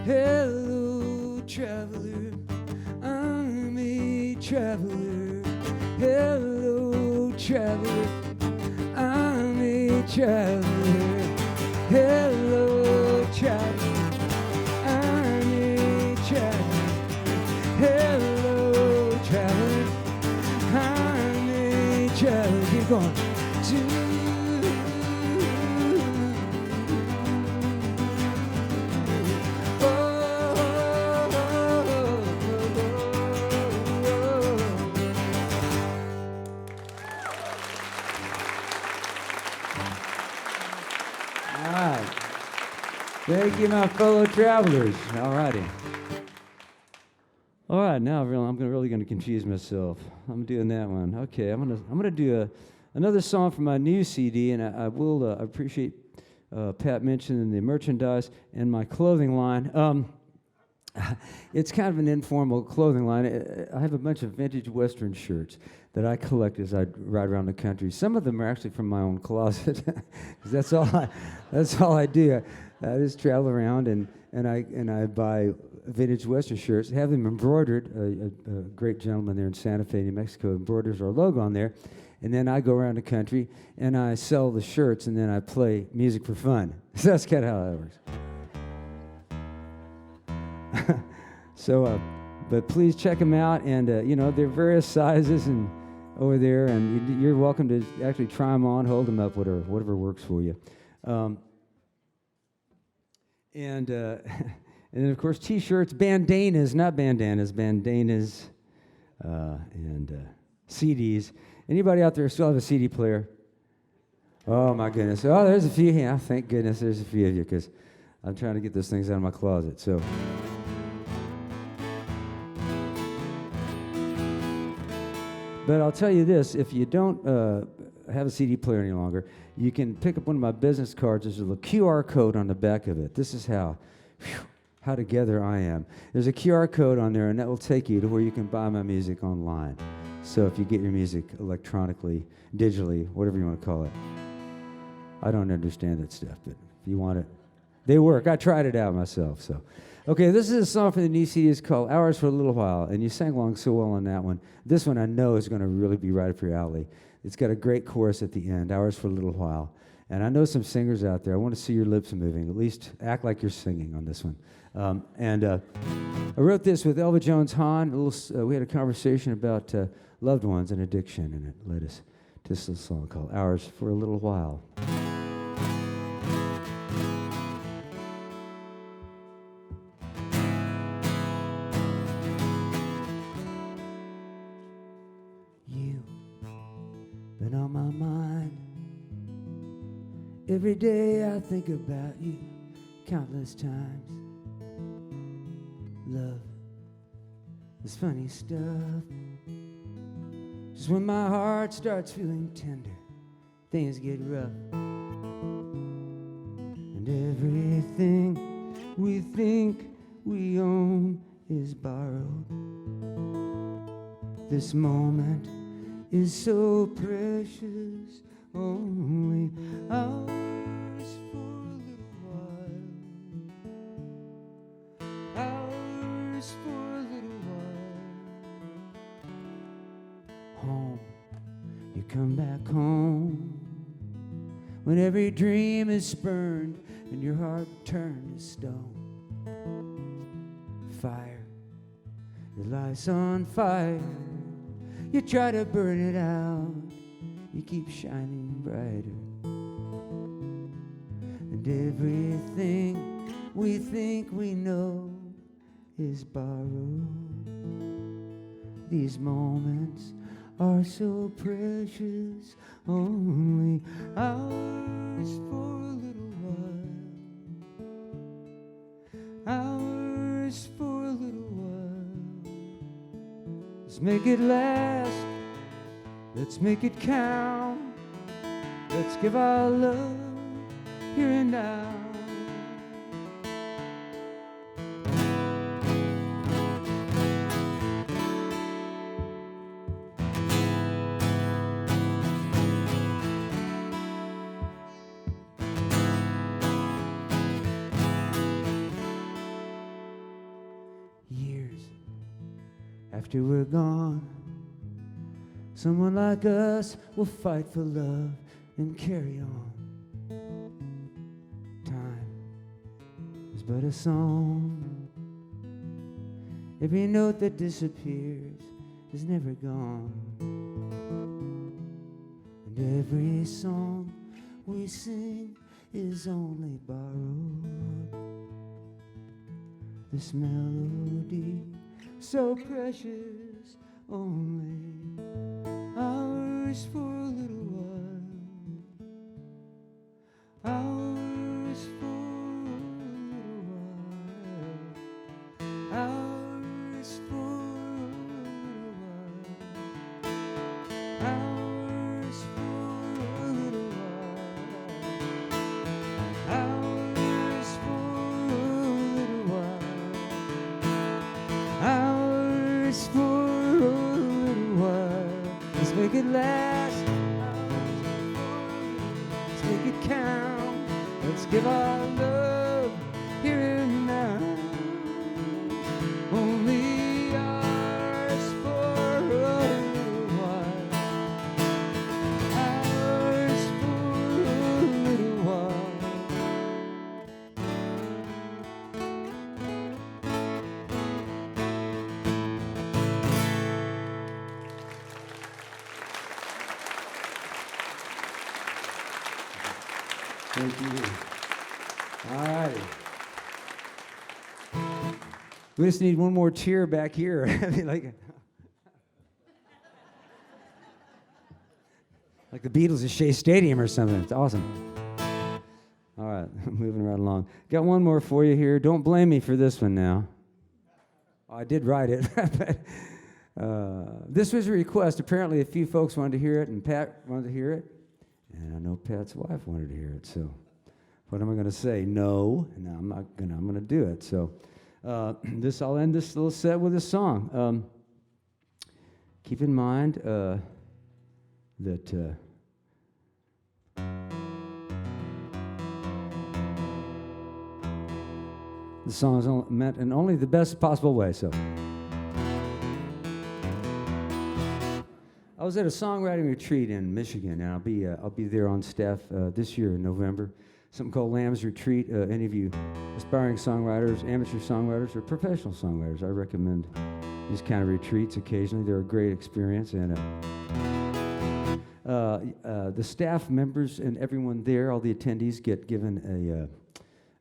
Hello, traveler, I'm a traveler. Hello, traveler, I'm a traveler. Hello, traveler, I'm a traveler. Hello, traveler, I'm a traveler. Keep going. Thank you, my fellow travelers. All righty. All right, now I'm really going to confuse myself. I'm doing that one. Okay, I'm gonna do another song from my new CD, and I will appreciate Pat mentioning the merchandise and my clothing line. It's kind of an informal clothing line. I have a bunch of vintage Western shirts that I collect as I ride around the country. Some of them are actually from my own closet, because that's all I do. I just travel around and I buy vintage Western shirts, have them embroidered. A great gentleman there in Santa Fe, New Mexico, embroiders our logo on there. And then I go around the country and I sell the shirts, and then I play music for fun. So that's kind of how that works. So, but please check them out, and they're various sizes and over there, and you're welcome to actually try them on, hold them up, whatever works for you. And then of course T-shirts, bandanas, not bandanas, bandanas, and CDs. Anybody out there still have a CD player? Oh my goodness! Oh, there's a few. Yeah, thank goodness there's a few of you, because I'm trying to get those things out of my closet. So. But I'll tell you this, if you don't have a CD player any longer, you can pick up one of my business cards. There's a little QR code on the back of it. This is how together I am. There's a QR code on there, and that will take you to where you can buy my music online. So if you get your music electronically, digitally, whatever you want to call it. I don't understand that stuff, but if you want it, they work. I tried it out myself, so. Okay, this is a song from the new CD. It's called Hours for a Little While, and you sang along so well on that one. This one I know is going to really be right up your alley. It's got a great chorus at the end, Hours for a Little While. And I know some singers out there. I want to see your lips moving. At least act like you're singing on this one. I wrote this with Elva Jones Hahn. We had a conversation about loved ones and addiction, and it led us to this song called Hours for a Little While. Been on my mind. Every day I think about you countless times. Love is funny stuff. Just when my heart starts feeling tender, things get rough. And everything we think we own is borrowed. This moment is so precious, only ours for a little while. Ours for a little while. Home, you come back home when every dream is spurned and your heart turned to stone. Fire, your life's on fire. You try to burn it out, you keep shining brighter. And everything we think we know is borrowed. These moments are so precious, only ours for a little while. Ours for a little while. Let's make it last, let's make it count. Let's give our love here and now. Years after we're gone, someone like us will fight for love and carry on. Time is but a song. Every note that disappears is never gone. And every song we sing is only borrowed. This melody, so precious, only ours for a little while. Ours for a little while. Ours for a little while. Ours for a little while. Ours for a little while. Ours for a little while. Let's make it last. Let's make it count. Let's give our love here and now. Only ours for a little while. Ours for a little while. Thank you. All right. We just need one more cheer back here. I mean, like the Beatles at Shea Stadium or something. It's awesome. All right, moving right along. Got one more for you here. Don't blame me for this one now. Oh, I did write it. This was a request. Apparently, a few folks wanted to hear it, and Pat wanted to hear it. And I know Pat's wife wanted to hear it, so what am I going to say? No, I'm not going to. I'm going to do it. So I'll end this little set with a song. Keep in mind that the song is meant in only the best possible way. So I was at a songwriting retreat in Michigan, and I'll be there on staff this year in November. Something called Lamb's Retreat. Any of you aspiring songwriters, amateur songwriters, or professional songwriters, I recommend these kind of retreats occasionally. They're a great experience, and the staff members and everyone there, all the attendees, get given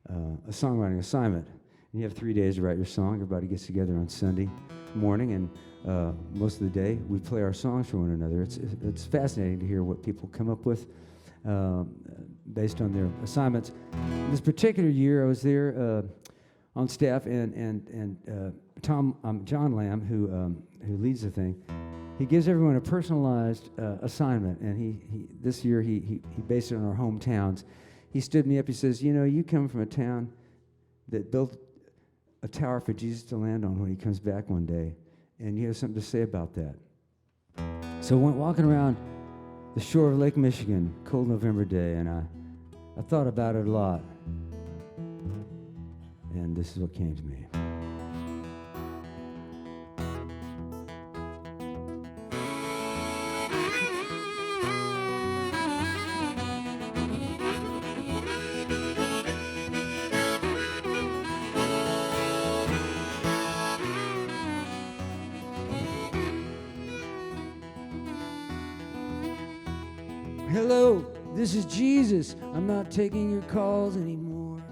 a songwriting assignment. And you have 3 days to write your song. Everybody gets together on Sunday morning, and most of the day we play our songs for one another. It's fascinating to hear what people come up with based on their assignments. This particular year, I was there on staff, and John Lamb, who leads the thing, he gives everyone a personalized assignment, and this year he based it on our hometowns. He stood me up. He says, "You know, you come from a town that built a tower for Jesus to land on when he comes back one day, and you have something to say about that." So I went walking around the shore of Lake Michigan, cold November day, and I thought about it a lot. And this is what came to me. Hello, this is Jesus. I'm not taking your calls anymore.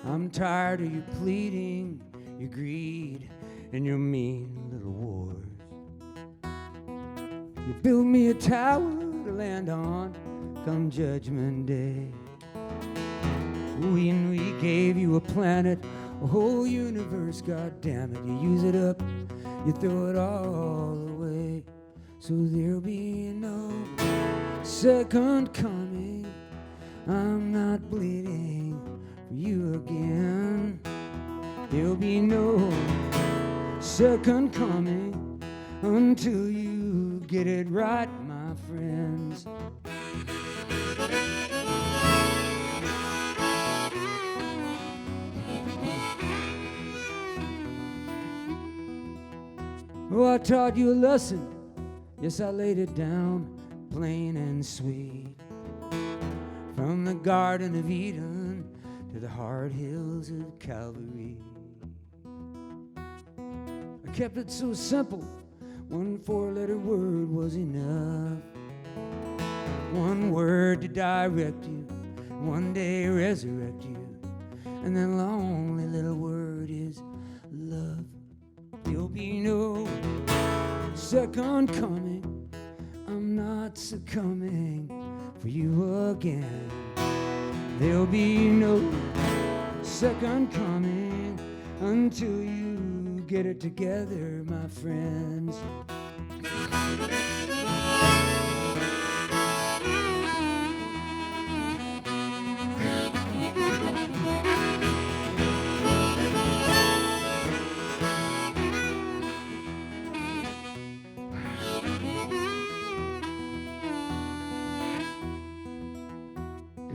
I'm tired of your pleading, your greed, and your mean little wars. You built me a tower to land on come Judgment Day. When we gave you a planet, a whole universe, God damn it. You use it up, you throw it all away. So there'll be no second coming. I'm not bleeding for you again. There'll be no second coming until you get it right, my friends. Oh, I taught you a lesson. Yes, I laid it down plain and sweet. From the Garden of Eden to the hard hills of Calvary. I kept it so simple, one four-letter word was enough. One word to direct you, one day resurrect you. And that lonely little word is love. There'll be no second coming. I'm not succumbing for you again. There'll be no second coming until you get it together, my friends.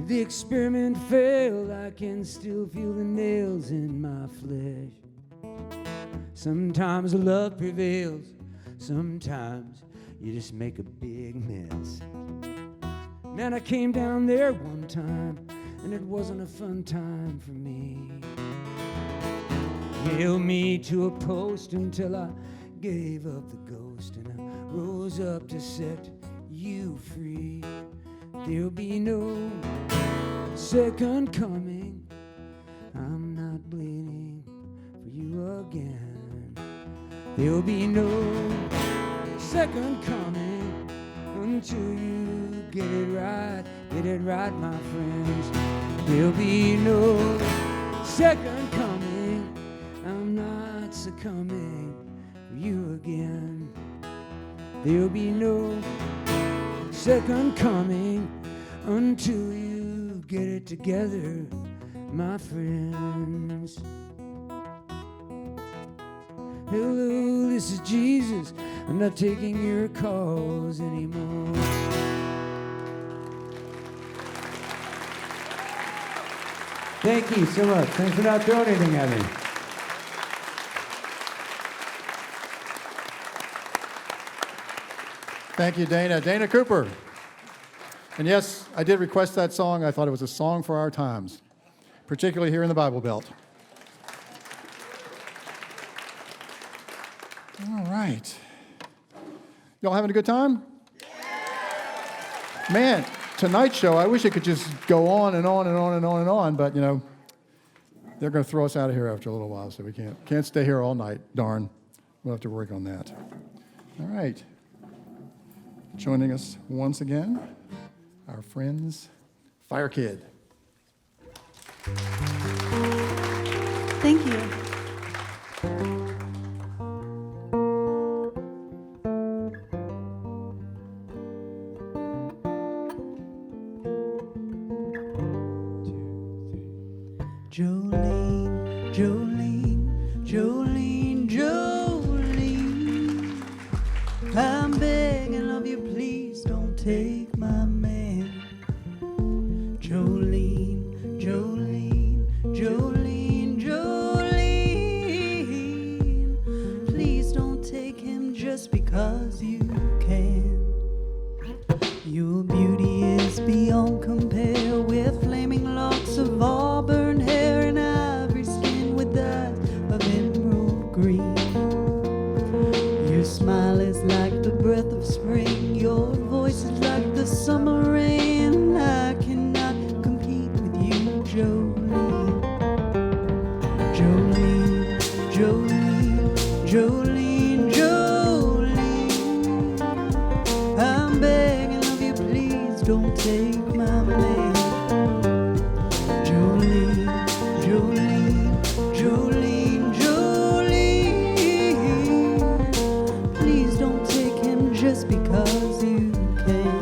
The experiment failed, I can still feel the nails in my flesh. Sometimes love prevails, sometimes you just make a big mess. Man, I came down there one time, and it wasn't a fun time for me. Nailed me to a post until I gave up the ghost, and I rose up to set you free. There'll be no second coming. I'm not bleeding for you again. There'll be no second coming until you get it right, my friends. There'll be no second coming. I'm not succumbing for you again. There'll be no second coming until you get it together, my friends. Hello, this is Jesus. I'm not taking your calls anymore. Thank you so much. Thanks for not throwing anything at me. Thank you, Dana. Dana Cooper. And yes, I did request that song. I thought it was a song for our times, particularly here in the Bible Belt. All right. Y'all having a good time? Man, tonight's show, I wish it could just go on and on and on and on and on, but, you know, they're going to throw us out of here after a little while, so we can't stay here all night. Darn. We'll have to work on that. All right. Joining us once again, our friends, Firekid. Thank you. Jolene, Jolene, Jolene. I'm begging of you, please don't take my man. Jolene, Jolene, Jolene, Jolene. Please don't take him just because you can. Your beauty is beyond compare, with flaming locks of auburn hair and ivory skin with eyes of emerald green. Your smile is like the breath of spring, your voice is like the summer rain. I cannot compete with you, Jolene. Jolene, Jolene, Jolene, Jolene. I'm begging of you, please don't take my man. Jolene, Jolene, Jolene, Jolene. Please don't take him just because you can.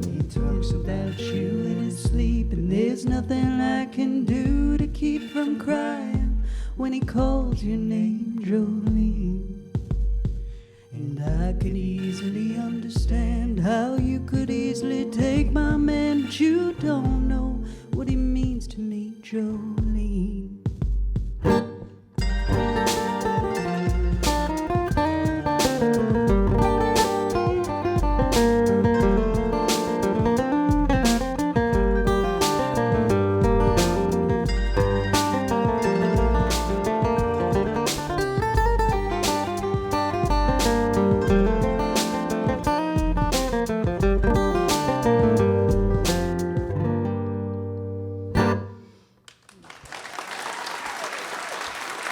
He talks about you in his sleep, and there's nothing I can do to keep from crying when he calls your name, Jolene. And I could easily understand how you could easily take my man, but you don't know what he means to me, Jolene.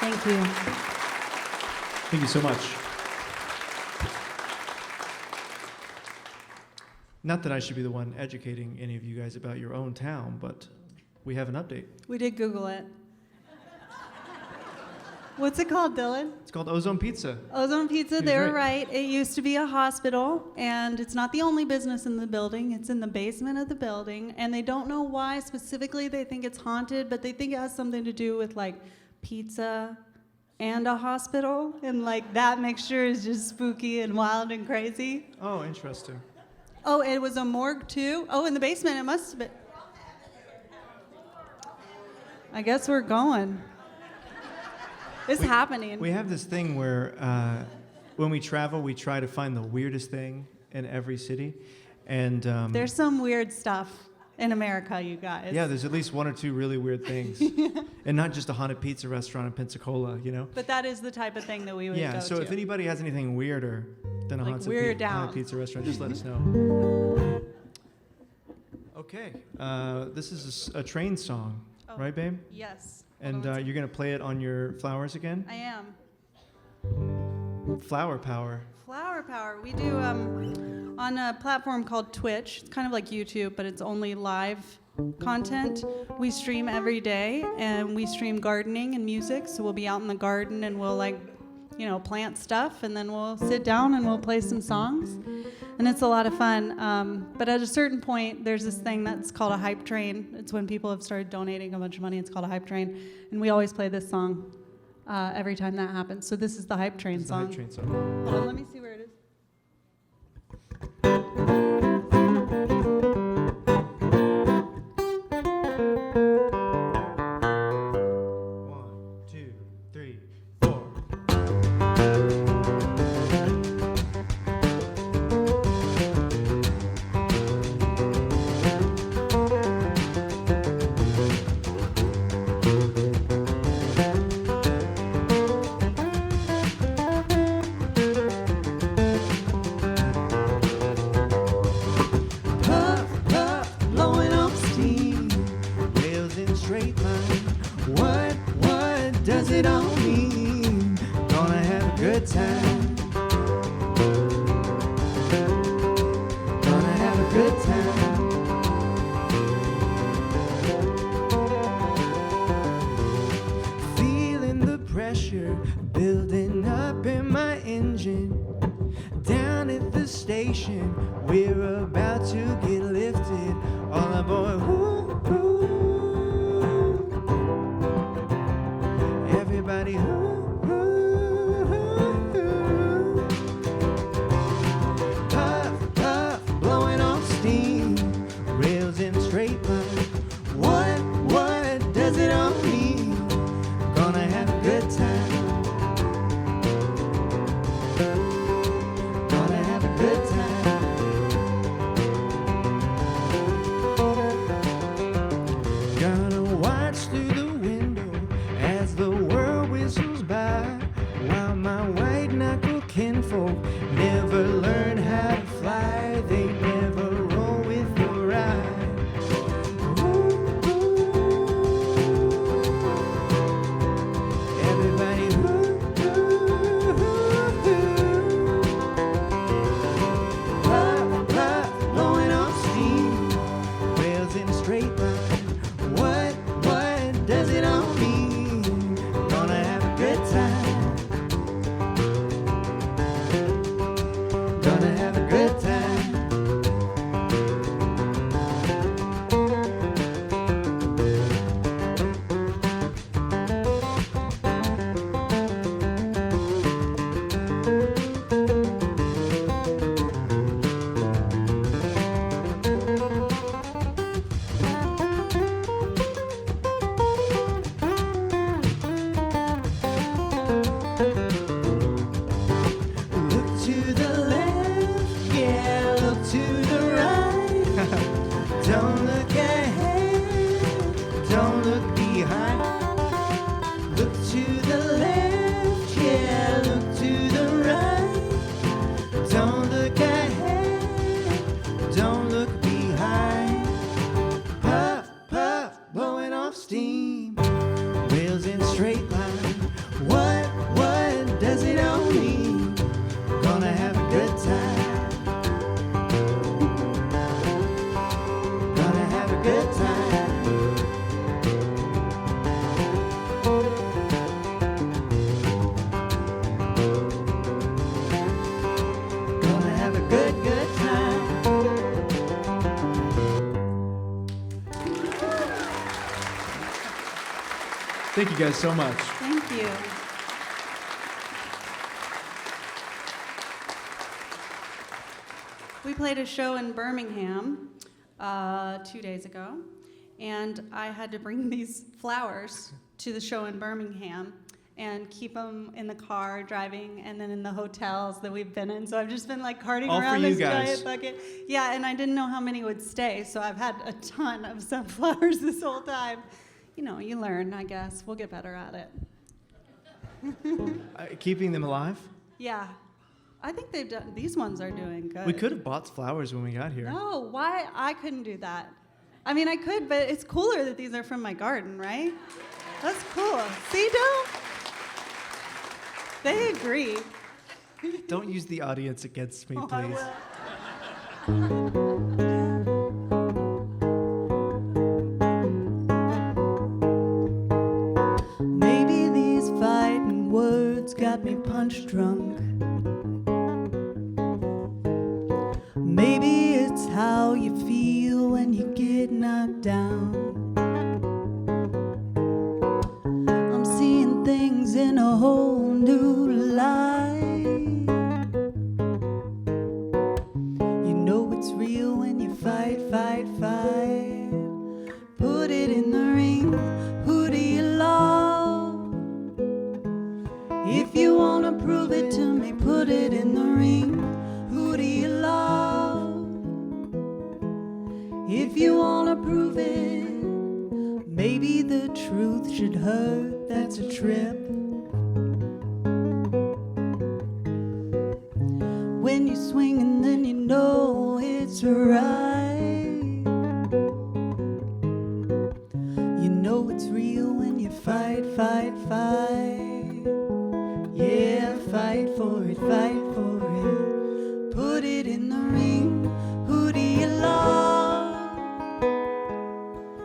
Thank you. Thank you so much. Not that I should be the one educating any of you guys about your own town, but we have an update. We did Google it. What's it called, Dylan? It's called Ozone Pizza. Ozone Pizza, He's they're right. right. It used to be a hospital, and it's not the only business in the building. It's in the basement of the building, and they don't know why specifically they think it's haunted, but they think it has something to do with, like, pizza and a hospital, and, like, that mixture is just spooky and wild and crazy. Oh, interesting. Oh, it was a morgue, too? Oh, in the basement, it must have been. I guess we're going. It's happening. We have this thing where when we travel, we try to find the weirdest thing in every city. And There's some weird stuff in America, you guys. yeah, there's at least one or two really weird things. And not just a haunted pizza restaurant in Pensacola, you know? But that is the type of thing that we would go Yeah, so to. if anybody has anything weirder than a Like, haunted, we're down. haunted pizza restaurant, just let us know. Okay, this is a train song, Oh, right, babe? Yes. And Hold on one you're going to play it on your flowers again? I am. Flower Power. Flower Power. We do on a platform called Twitch. It's kind of like YouTube, but it's only live content. We stream every day, and we stream gardening and music. So we'll be out in the garden, and we'll, like, you know, plant stuff, and then we'll sit down and we'll play some songs. And it's a lot of fun. But at a certain point, there's this thing that's called a hype train. It's when people have started donating a bunch of money. It's called a hype train. And we always play this song every time that happens. So this is the hype train This is the song. hype train song. Hold on, let me see where it is. One, two, three, four. Puff, puff, blowing off steam. Rails in straight line. What does it all mean? Gonna have a good time. Gonna have a good time. Feeling the pressure building up in my engine. Down at the station, we're about to get lifted. All aboard, woo, woo. to the right. Don't look ahead, don't look behind. Puff, puff, blowing off steam, wheels in straight line. What does it all mean? Gonna have a good time. Gonna have a good time. Gonna have a good time. Thank you guys so much. Thank you. We played a show in Birmingham 2 days ago, and I had to bring these flowers to the show in Birmingham and keep them in the car driving and then in the hotels that we've been in. So I've just been like carting All for around you this guys. giant bucket. Yeah, and I didn't know how many would stay, so I've had a ton of sunflowers this whole time. You know, you learn, I guess. We'll get better at it. Keeping them alive? Yeah. I think they've done, these ones are doing good. We could have bought flowers when we got here. No, why? I couldn't do that. I mean, I could, but it's cooler that these are from my garden, right? That's cool. See, Dale? They agree. Don't use the audience against me, Oh, I please. will. Maybe these fighting words got me punch drunk. Maybe it's how you feel when you get knocked down. I'm seeing things in a whole new light. You know it's real when you fight, fight, fight. Put it in the ring, who do you love? If you wanna prove it to me, put it in the ring, who do you love? If you wanna prove it, maybe the truth should hurt, that's a trip. When you swing and then you know it's right. You know it's real when you fight, fight, fight. Yeah, fight for it, fight for it. Put it in the ring, who do you love?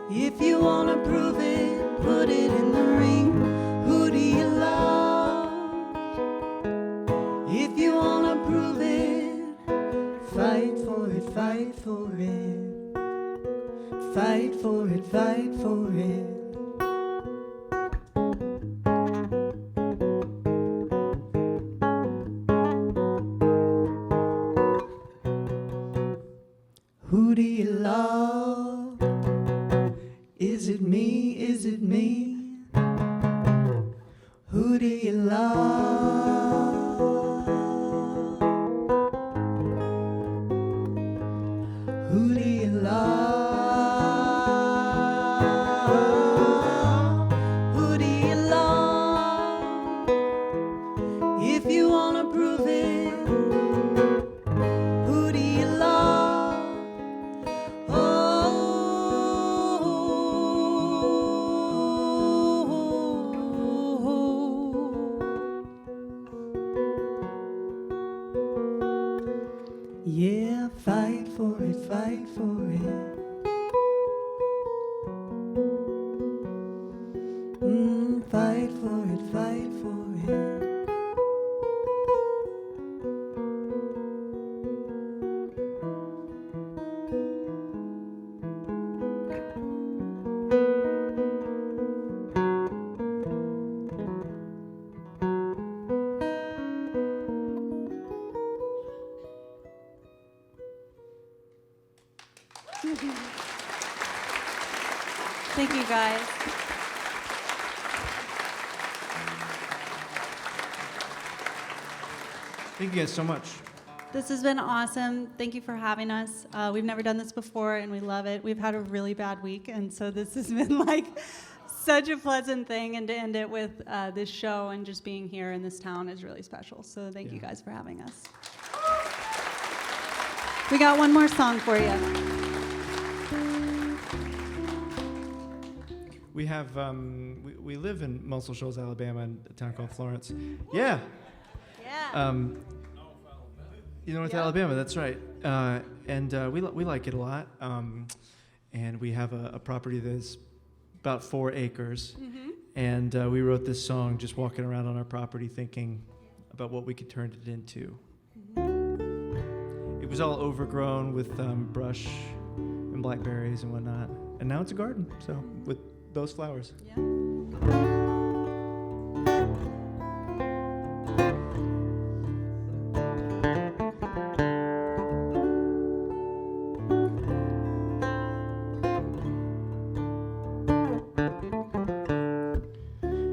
If you wanna prove it, put it in the ring, who do you love? If you wanna prove it, fight for it, fight for it. Fight for it, fight for it. Who do you love? Is it me? Is it me? Who do you love? Who do you love? Who do you love? If you wanna prove it, who do you love? Yeah, fight for it, fight for it. Fight for it, fight for it. Thank you, guys. Thank you guys so much. This has been awesome. Thank you for having us. We've never done this before, and we love it. We've had a really bad week, and so this has been like such a pleasant thing, and to end it with this show and just being here in this town is really special. So thank you guys for having us. We got one more song for you. We have, we live in Muscle Shoals, Alabama, in a town called Florence. Yeah. Yeah. North Alabama, that's right. And we like it a lot. And we have a property that's about 4 acres. Mm-hmm. And we wrote this song just walking around on our property thinking about what we could turn it into. It was all overgrown with brush and blackberries and whatnot. And now it's a garden, so with those flowers. Yeah.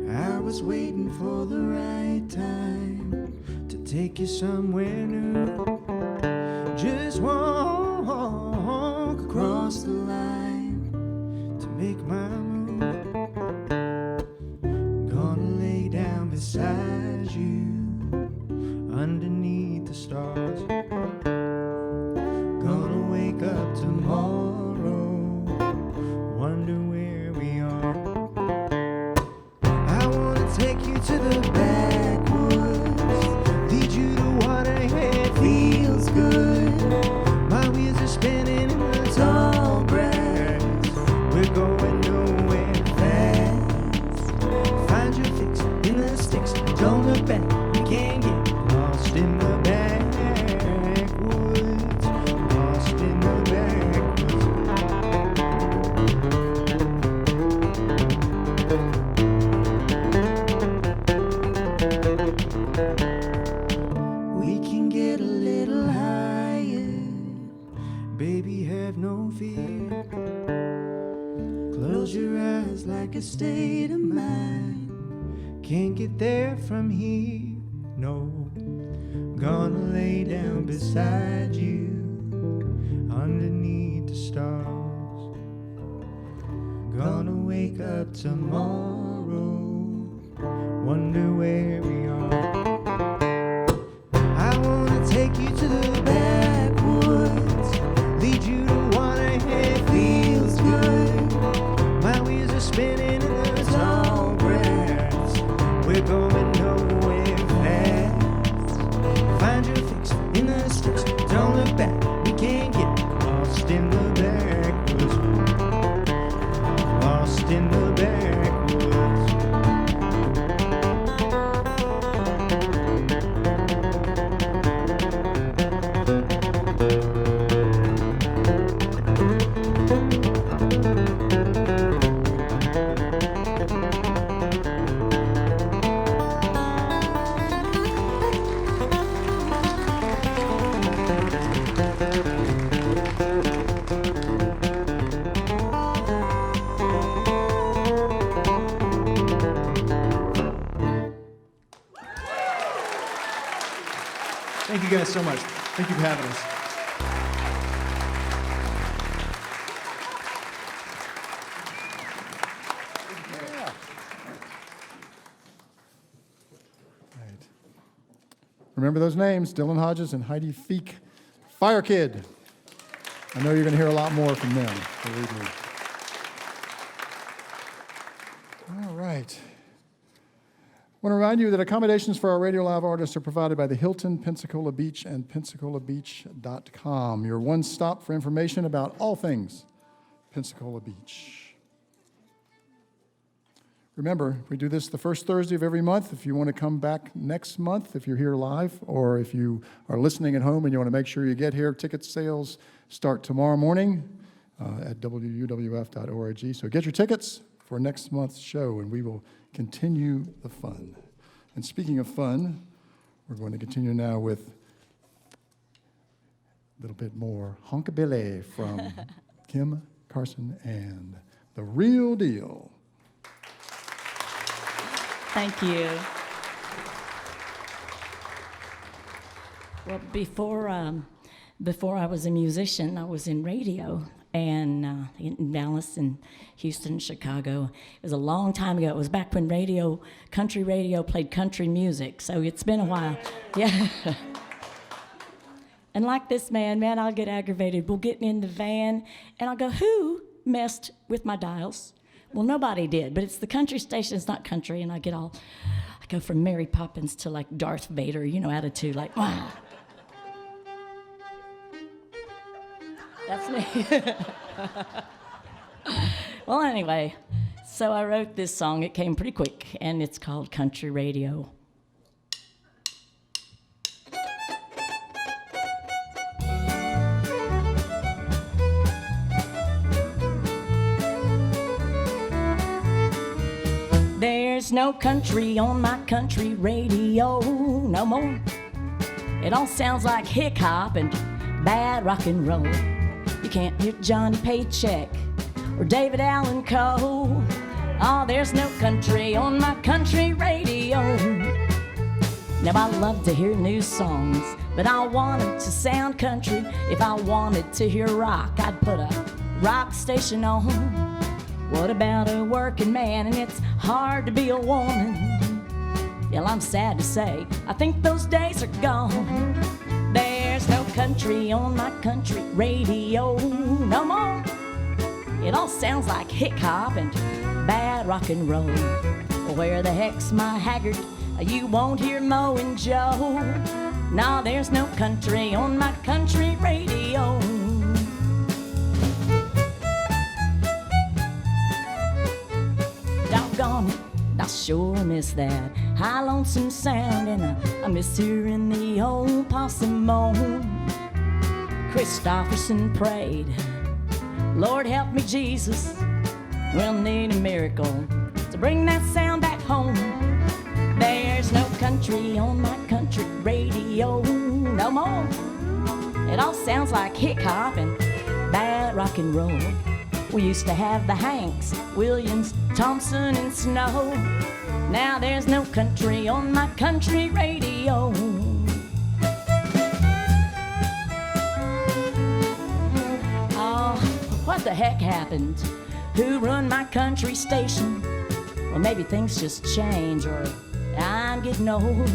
I was waiting for the right time to take you somewhere new. Just walk across the line to make my move. Gonna lay down beside you underneath the stars. Gonna wake up tomorrow, wonder where we are. I wanna take you to the backwoods, lead you to water where it feels good. My wheels are spinning in the tall grass. We're going nowhere fast. Find your fix in the sticks. Don't look back. We can't get lost in the backwoods. Lost in the backwoods. We can get a little higher. Baby, have no fear. Close your eyes like a state of mind. Can't get there from here, no. Gonna lay down beside you underneath the stars. Gonna wake up tomorrow, wonder where we are. I wanna take you to the backwoods, lead you to water it feels good. My wheels are spinning in the tall grass. We're going nowhere fast. Find your fix in the sticks. Don't look back. We can't get lost in the backwoods. Lost in the backwoods. Thank you guys so much. Thank you for having us. Right. Remember those names, Dylan Hodges and Heidi Feek. Firekid. I know you're going to hear a lot more from them, believe me. All right. I want to remind you that accommodations for our RadioLive artists are provided by the Hilton Pensacola Beach and PensacolaBeach.com, your one stop for information about all things Pensacola Beach. Remember, we do this the first Thursday of every month. If you want to come back next month, if you're here live, or if you are listening at home and you want to make sure you get here, ticket sales start tomorrow morning at wuwf.org. So get your tickets for next month's show, and we will continue the fun. And speaking of fun, we're going to continue now with a little bit more honkabilly from Kim Carson and The Real Deal. Thank you. Well, before I was a musician, I was in radio, and in Dallas and Houston, Chicago. It was a long time ago. It was back when country radio played country music, so it's been a while. Yeah. And like this man, I'll get aggravated. We'll get in the van, and I'll go, who messed with my dials? Well, nobody did, but it's the country station. It's not country, and I go from Mary Poppins to like Darth Vader, attitude, like, wow. That's me. Well, anyway, so I wrote this song. It came pretty quick, and it's called Country Radio. There's no country on my country radio no more. It all sounds like hick hop and bad rock and roll. You can't hear Johnny Paycheck or David Allan Coe. Oh, there's no country on my country radio. Now I love to hear new songs, but I want them to sound country. If I wanted to hear rock, I'd put a rock station on. What about a working man? And it's hard to be a woman. Well, I'm sad to say, I think those days are gone. There's no country on my country radio no more. It all sounds like hick hop and bad rock and roll. Well, where the heck's my Haggard? You won't hear Mo and Joe. No, there's no country on my country radio. Doggone it, I sure miss that high lonesome sound, and I miss hearing the old possum moan. Christopherson prayed, Lord help me Jesus, we'll need a miracle to bring that sound back home. There's no country on my country radio no more. It all sounds like hick hop and bad rock and roll. We used to have the Hanks, Williams, Thompson, and Snow. Now there's no country on my country radio. Oh, what the heck happened? Who run my country station? Well, maybe things just change, or I'm getting old.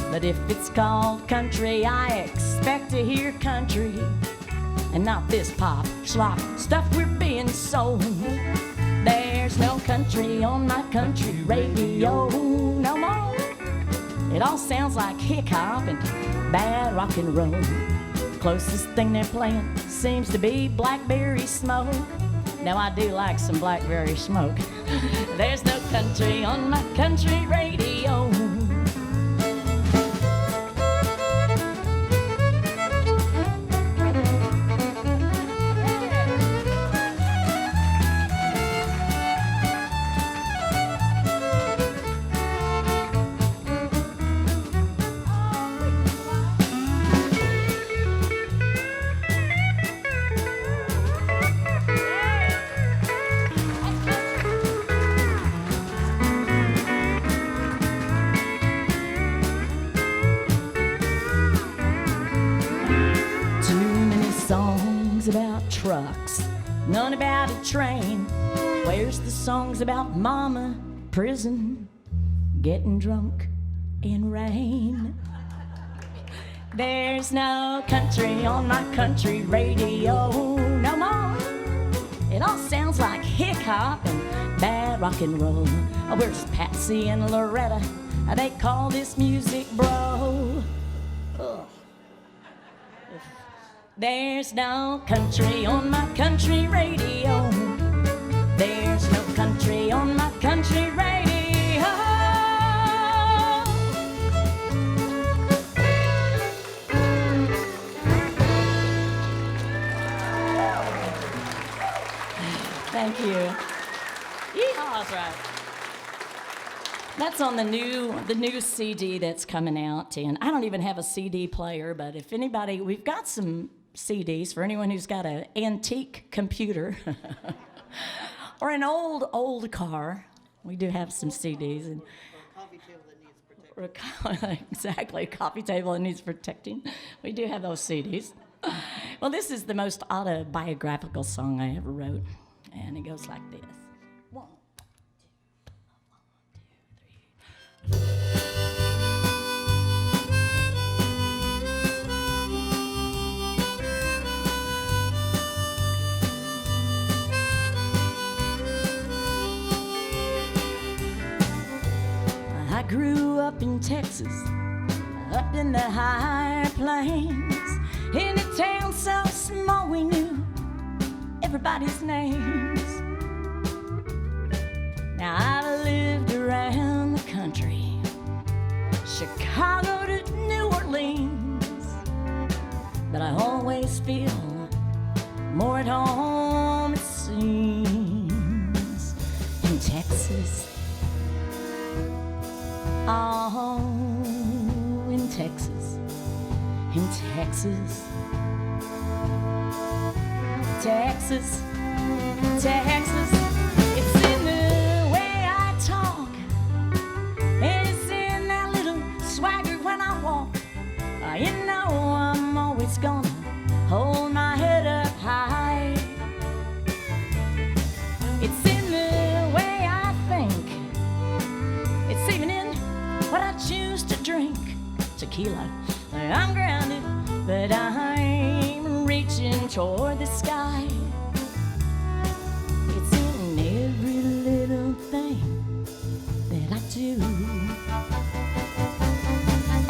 But if it's called country, I expect to hear country, and not this pop, slop stuff we're being sold. There's no country on my country radio no more. It all sounds like hick hop and bad rock and roll. Closest thing they're playing seems to be blackberry smoke. Now I do like some blackberry smoke. There's no country on my country radio. Trucks, none about a train. Where's the songs about mama, prison, getting drunk in rain? There's no country on my country radio no more. It all sounds like hick hop and bad rock and roll. Oh, where's Patsy and Loretta? They call this music bro. Ugh. There's no country on my country radio. There's no country on my country radio. Thank you. Yeehaw, that's right. That's on the new CD that's coming out, and I don't even have a CD player, but if anybody, we've got some CDs for anyone who's got an antique computer or an old car. We do have some CDs. And a coffee table that needs protection. Exactly, a coffee table that needs protecting. We do have those CDs. Well, this is the most autobiographical song I ever wrote, and it goes like this. One, two, I grew up in Texas, up in the higher plains, in a town so small we knew everybody's names. Now I lived around the country, Chicago to New Orleans, but I always feel more at home, it seems, in Texas. Oh, in Texas, in Texas, Texas, Texas. It's in the way I talk, and it's in that little swagger when I walk. You know I'm always gonna hold my head up high. It's in the way I think, it's even in what I choose to drink. Tequila, I'm grounded, but I'm reaching toward the sky. It's in every little thing that I do.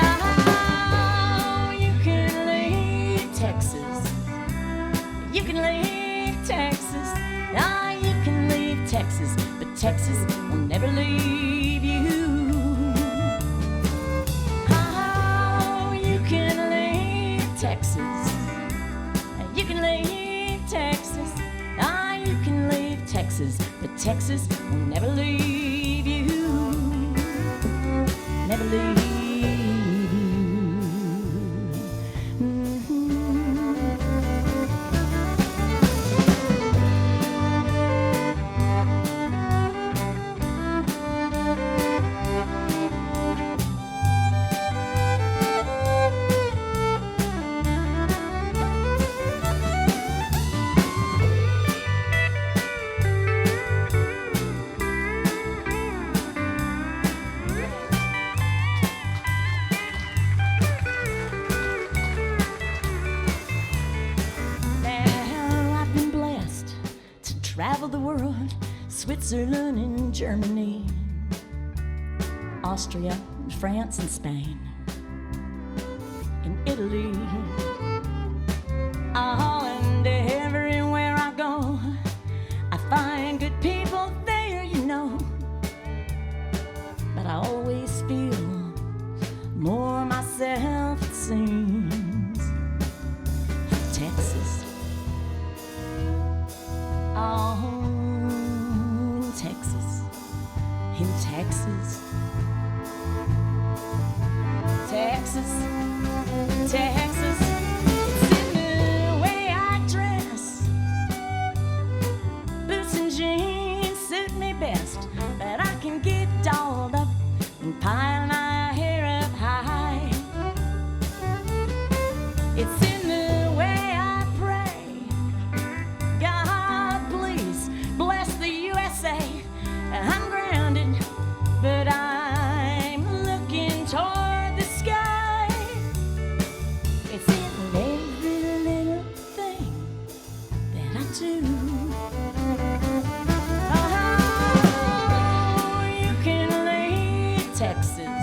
Oh, you can leave Texas. You can leave Texas. Oh, you can leave Texas, but Texas will never leave you. Texas, you can leave Texas. Ah, you can leave Texas, but Texas will never leave you. Never leave you. Travel the world, Switzerland and Germany, Austria, and France and Spain, and Italy. Oh, and everywhere I go, I find good people there, you know. But I always feel more myself, it seems. Texas. Oh, in Texas, in Texas, Texas, Texas. It's in the way I dress. Boots and jeans suit me best, but I can get dolled up and pile my hair up high. It's in the way I pray. God, please bless the USA. I'm grounded, but I'm looking toward the sky. It's in every little thing that I do. Oh, you can leave Texas.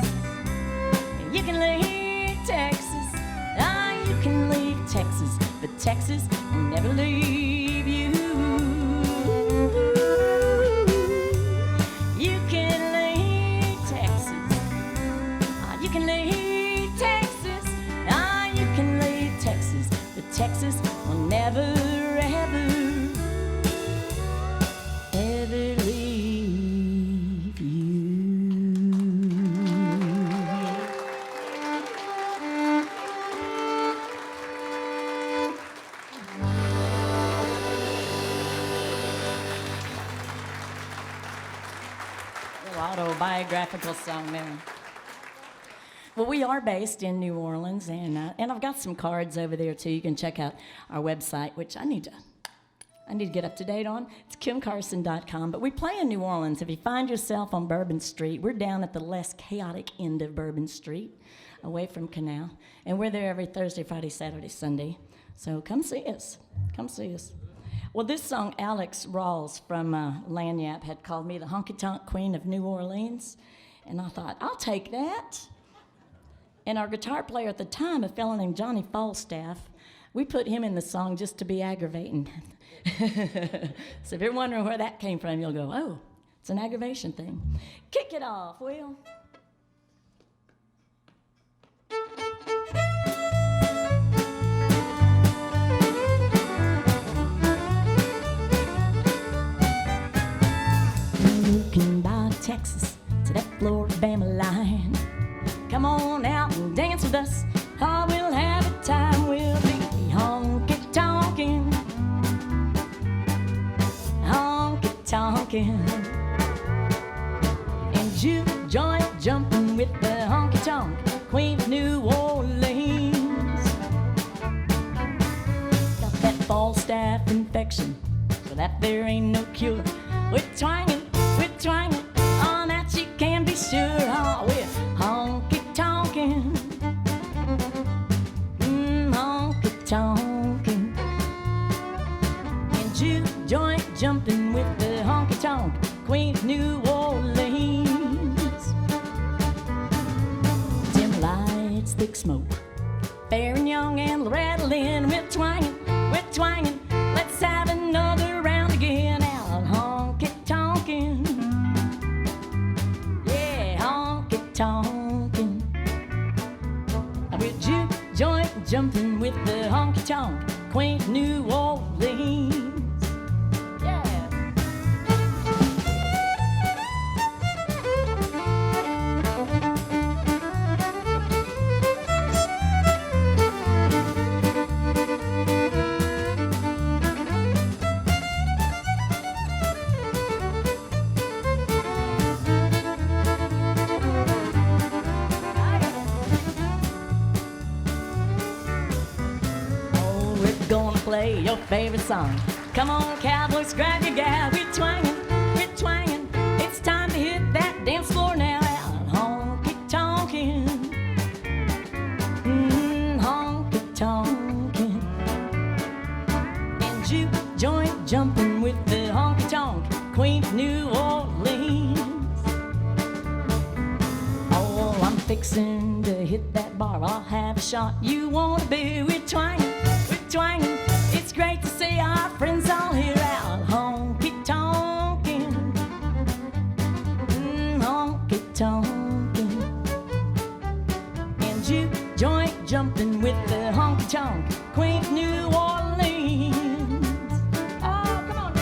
You can leave Texas. Ah, you can leave Texas, but Texas will never leave you. You can leave Texas. Ah, you can leave Texas. Ah, you can leave Texas, but Texas will never, ever, ever leave you. Little autobiographical song there. Well, we are based in New Orleans, and I've got some cards over there too. You can check out our website, which I need to get up to date on. It's kimcarson.com. But we play in New Orleans. If you find yourself on Bourbon Street, we're down at the less chaotic end of Bourbon Street, away from Canal, and we're there every Thursday, Friday, Saturday, Sunday. So come see us. Come see us. Well, this song, Alex Rawls from Lagniappe had called me the honky-tonk queen of New Orleans, and I thought, I'll take that. And our guitar player at the time, a fellow named Johnny Falstaff, we put him in the song just to be aggravating. So if you're wondering where that came from, you'll go, oh, it's an aggravation thing. Kick it off, Will. Looking by Texas to that Florida-Bama line. Come on out and dance with us. Oh, we'll have a time. We'll be honky-tonkin', honky-tonkin', and juke joint jumping with the honky-tonk queen of New Orleans. Got that Falstaff infection, for that there ain't no cure. We're twangin', on that you can be sure. Oh, we're honky-tonkin', honky-tonkin', and juke joint jumping with the honky-tonk queen of New Orleans. Dim lights, thick smoke, fair and young and rattling. We're twangin', let's have another round again. Out honky-tonkin', yeah, honky-tonkin'. We're juke joint jumping with the honky-tonk queen of New Orleans. Yeah. Gonna play your favorite song. Come on, cowboys, grab your gal. We're twangin'. It's time to hit that dance floor now. Out honky-tonkin', honky-tonkin', and juke joint jumping with the honky-tonk queen of New Orleans. Oh, I'm fixin' to hit that bar. I'll have a shot. You want a beer? We're twangin'. It's great to see our friends all here. Out honky-tonkin', honky-tonkin', and juke joint jumping with the honky-tonk queen of New Orleans. Oh, come on,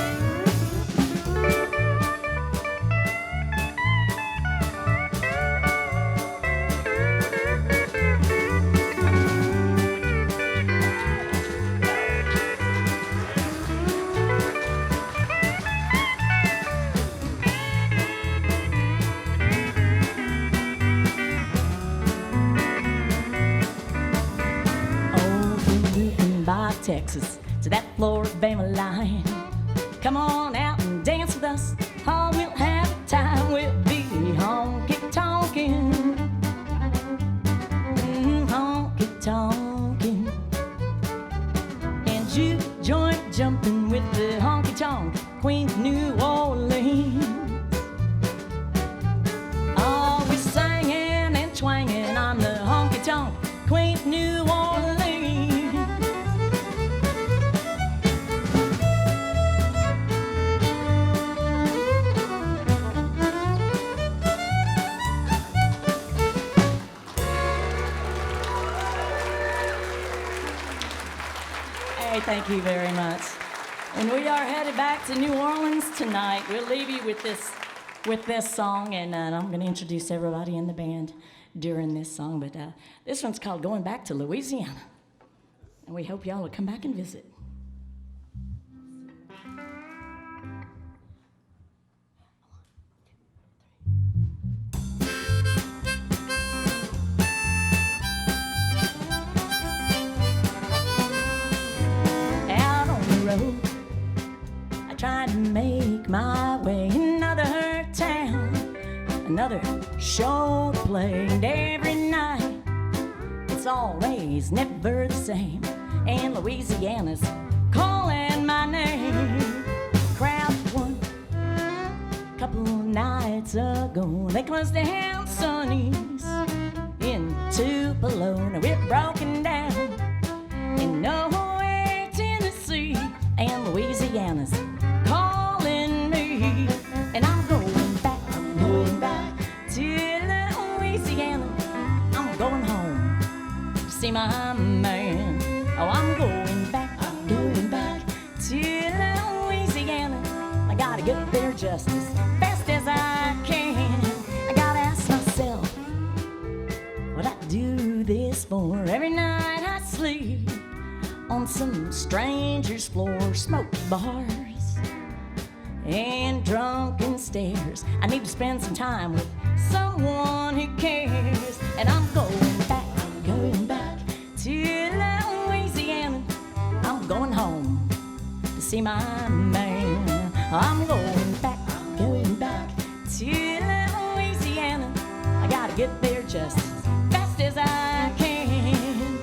Texas to that Florida-Bama line. Come on out and dance with us. Oh, we'll have a time. We'll be honky-tonkin', honky-tonkin', and juke joint jumping with the honky-tonk queen of New Orleans. Oh, we're singing and twanging on the honky-tonk queen of New Orleans. Thank you very much. And we are headed back to New Orleans tonight. We'll leave you with this song, and I'm going to introduce everybody in the band during this song. But this one's called Going Back to Louisiana. And we hope y'all will come back and visit. make my way another town, another show to play, and every night it's always never the same, and Louisiana's calling my name. Crowd one couple nights ago, they closed down Sonny's in Tupelo. Now we're broken down in nowhere, Tennessee, and Louisiana's calling me, and I'm going back to Louisiana. I'm going home to see my man. Oh, I'm going back to Louisiana. I gotta get there just as fast as I can. I gotta ask myself what I do this for. Every night I sleep on some stranger's floor, smoke bars and drunken stares. I need to spend some time with someone who cares, and I'm going back to Louisiana. I'm going home to see my man. I'm going back to Louisiana. I gotta get there just as fast as I can.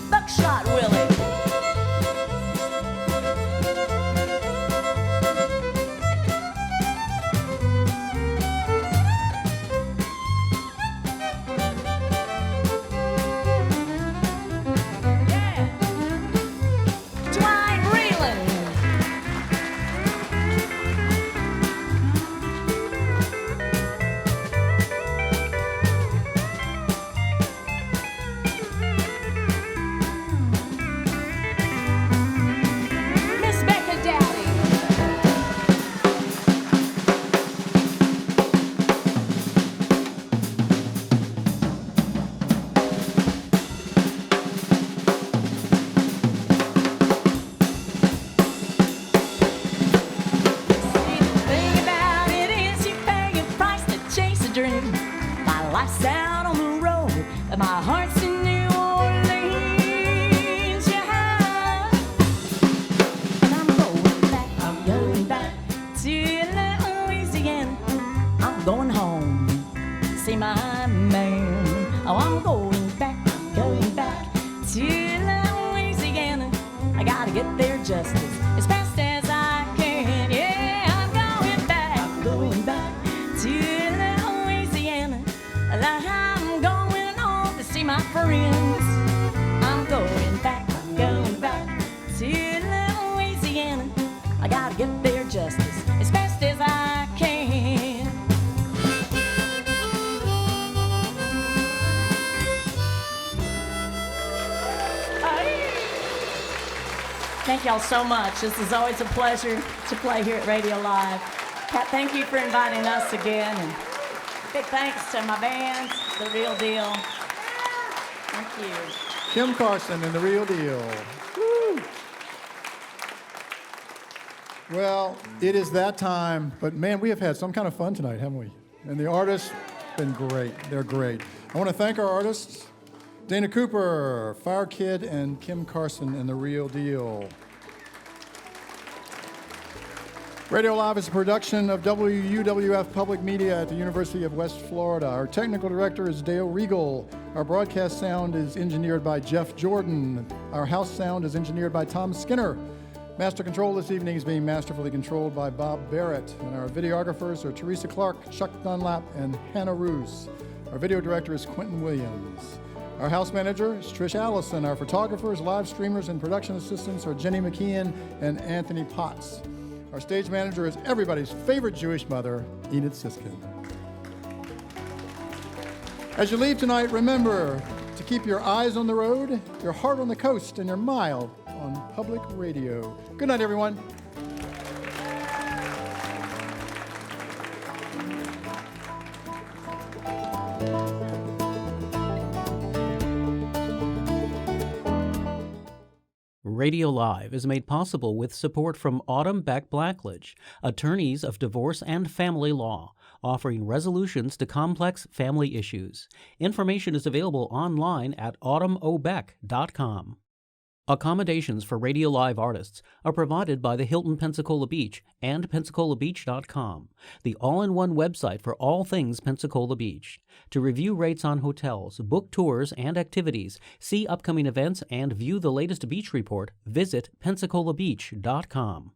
Buckshot Willie. Thank y'all so much. This is always a pleasure to play here at Radio Live. Pat, thank you for inviting us again. And big thanks to my bands, The Real Deal. Thank you. Kim Carson and The Real Deal. Woo. Well, it is that time, but man, we have had some kind of fun tonight, haven't we? And the artists have been great. They're great. I want to thank our artists, Dana Cooper, Firekid, and Kim Carson and The Real Deal. Radio Live is a production of WUWF Public Media at the University of West Florida. Our technical director is Dale Regal. Our broadcast sound is engineered by Jeff Jordan. Our house sound is engineered by Tom Skinner. Master control this evening is being masterfully controlled by Bob Barrett. And our videographers are Teresa Clark, Chuck Dunlap, and Hannah Roos. Our video director is Quentin Williams. Our house manager is Trish Allison. Our photographers, live streamers, and production assistants are Jenny McKeon and Anthony Potts. Our stage manager is everybody's favorite Jewish mother, Enid Siskin. As you leave tonight, remember to keep your eyes on the road, your heart on the coast, and your mile on public radio. Good night, everyone. Radio Live is made possible with support from Autumn Beck Blackledge, attorneys of divorce and family law, offering resolutions to complex family issues. Information is available online at autumnobeck.com. Accommodations for Radio Live artists are provided by the Hilton Pensacola Beach and PensacolaBeach.com, the all-in-one website for all things Pensacola Beach. To review rates on hotels, book tours and activities, see upcoming events, and view the latest beach report, visit PensacolaBeach.com.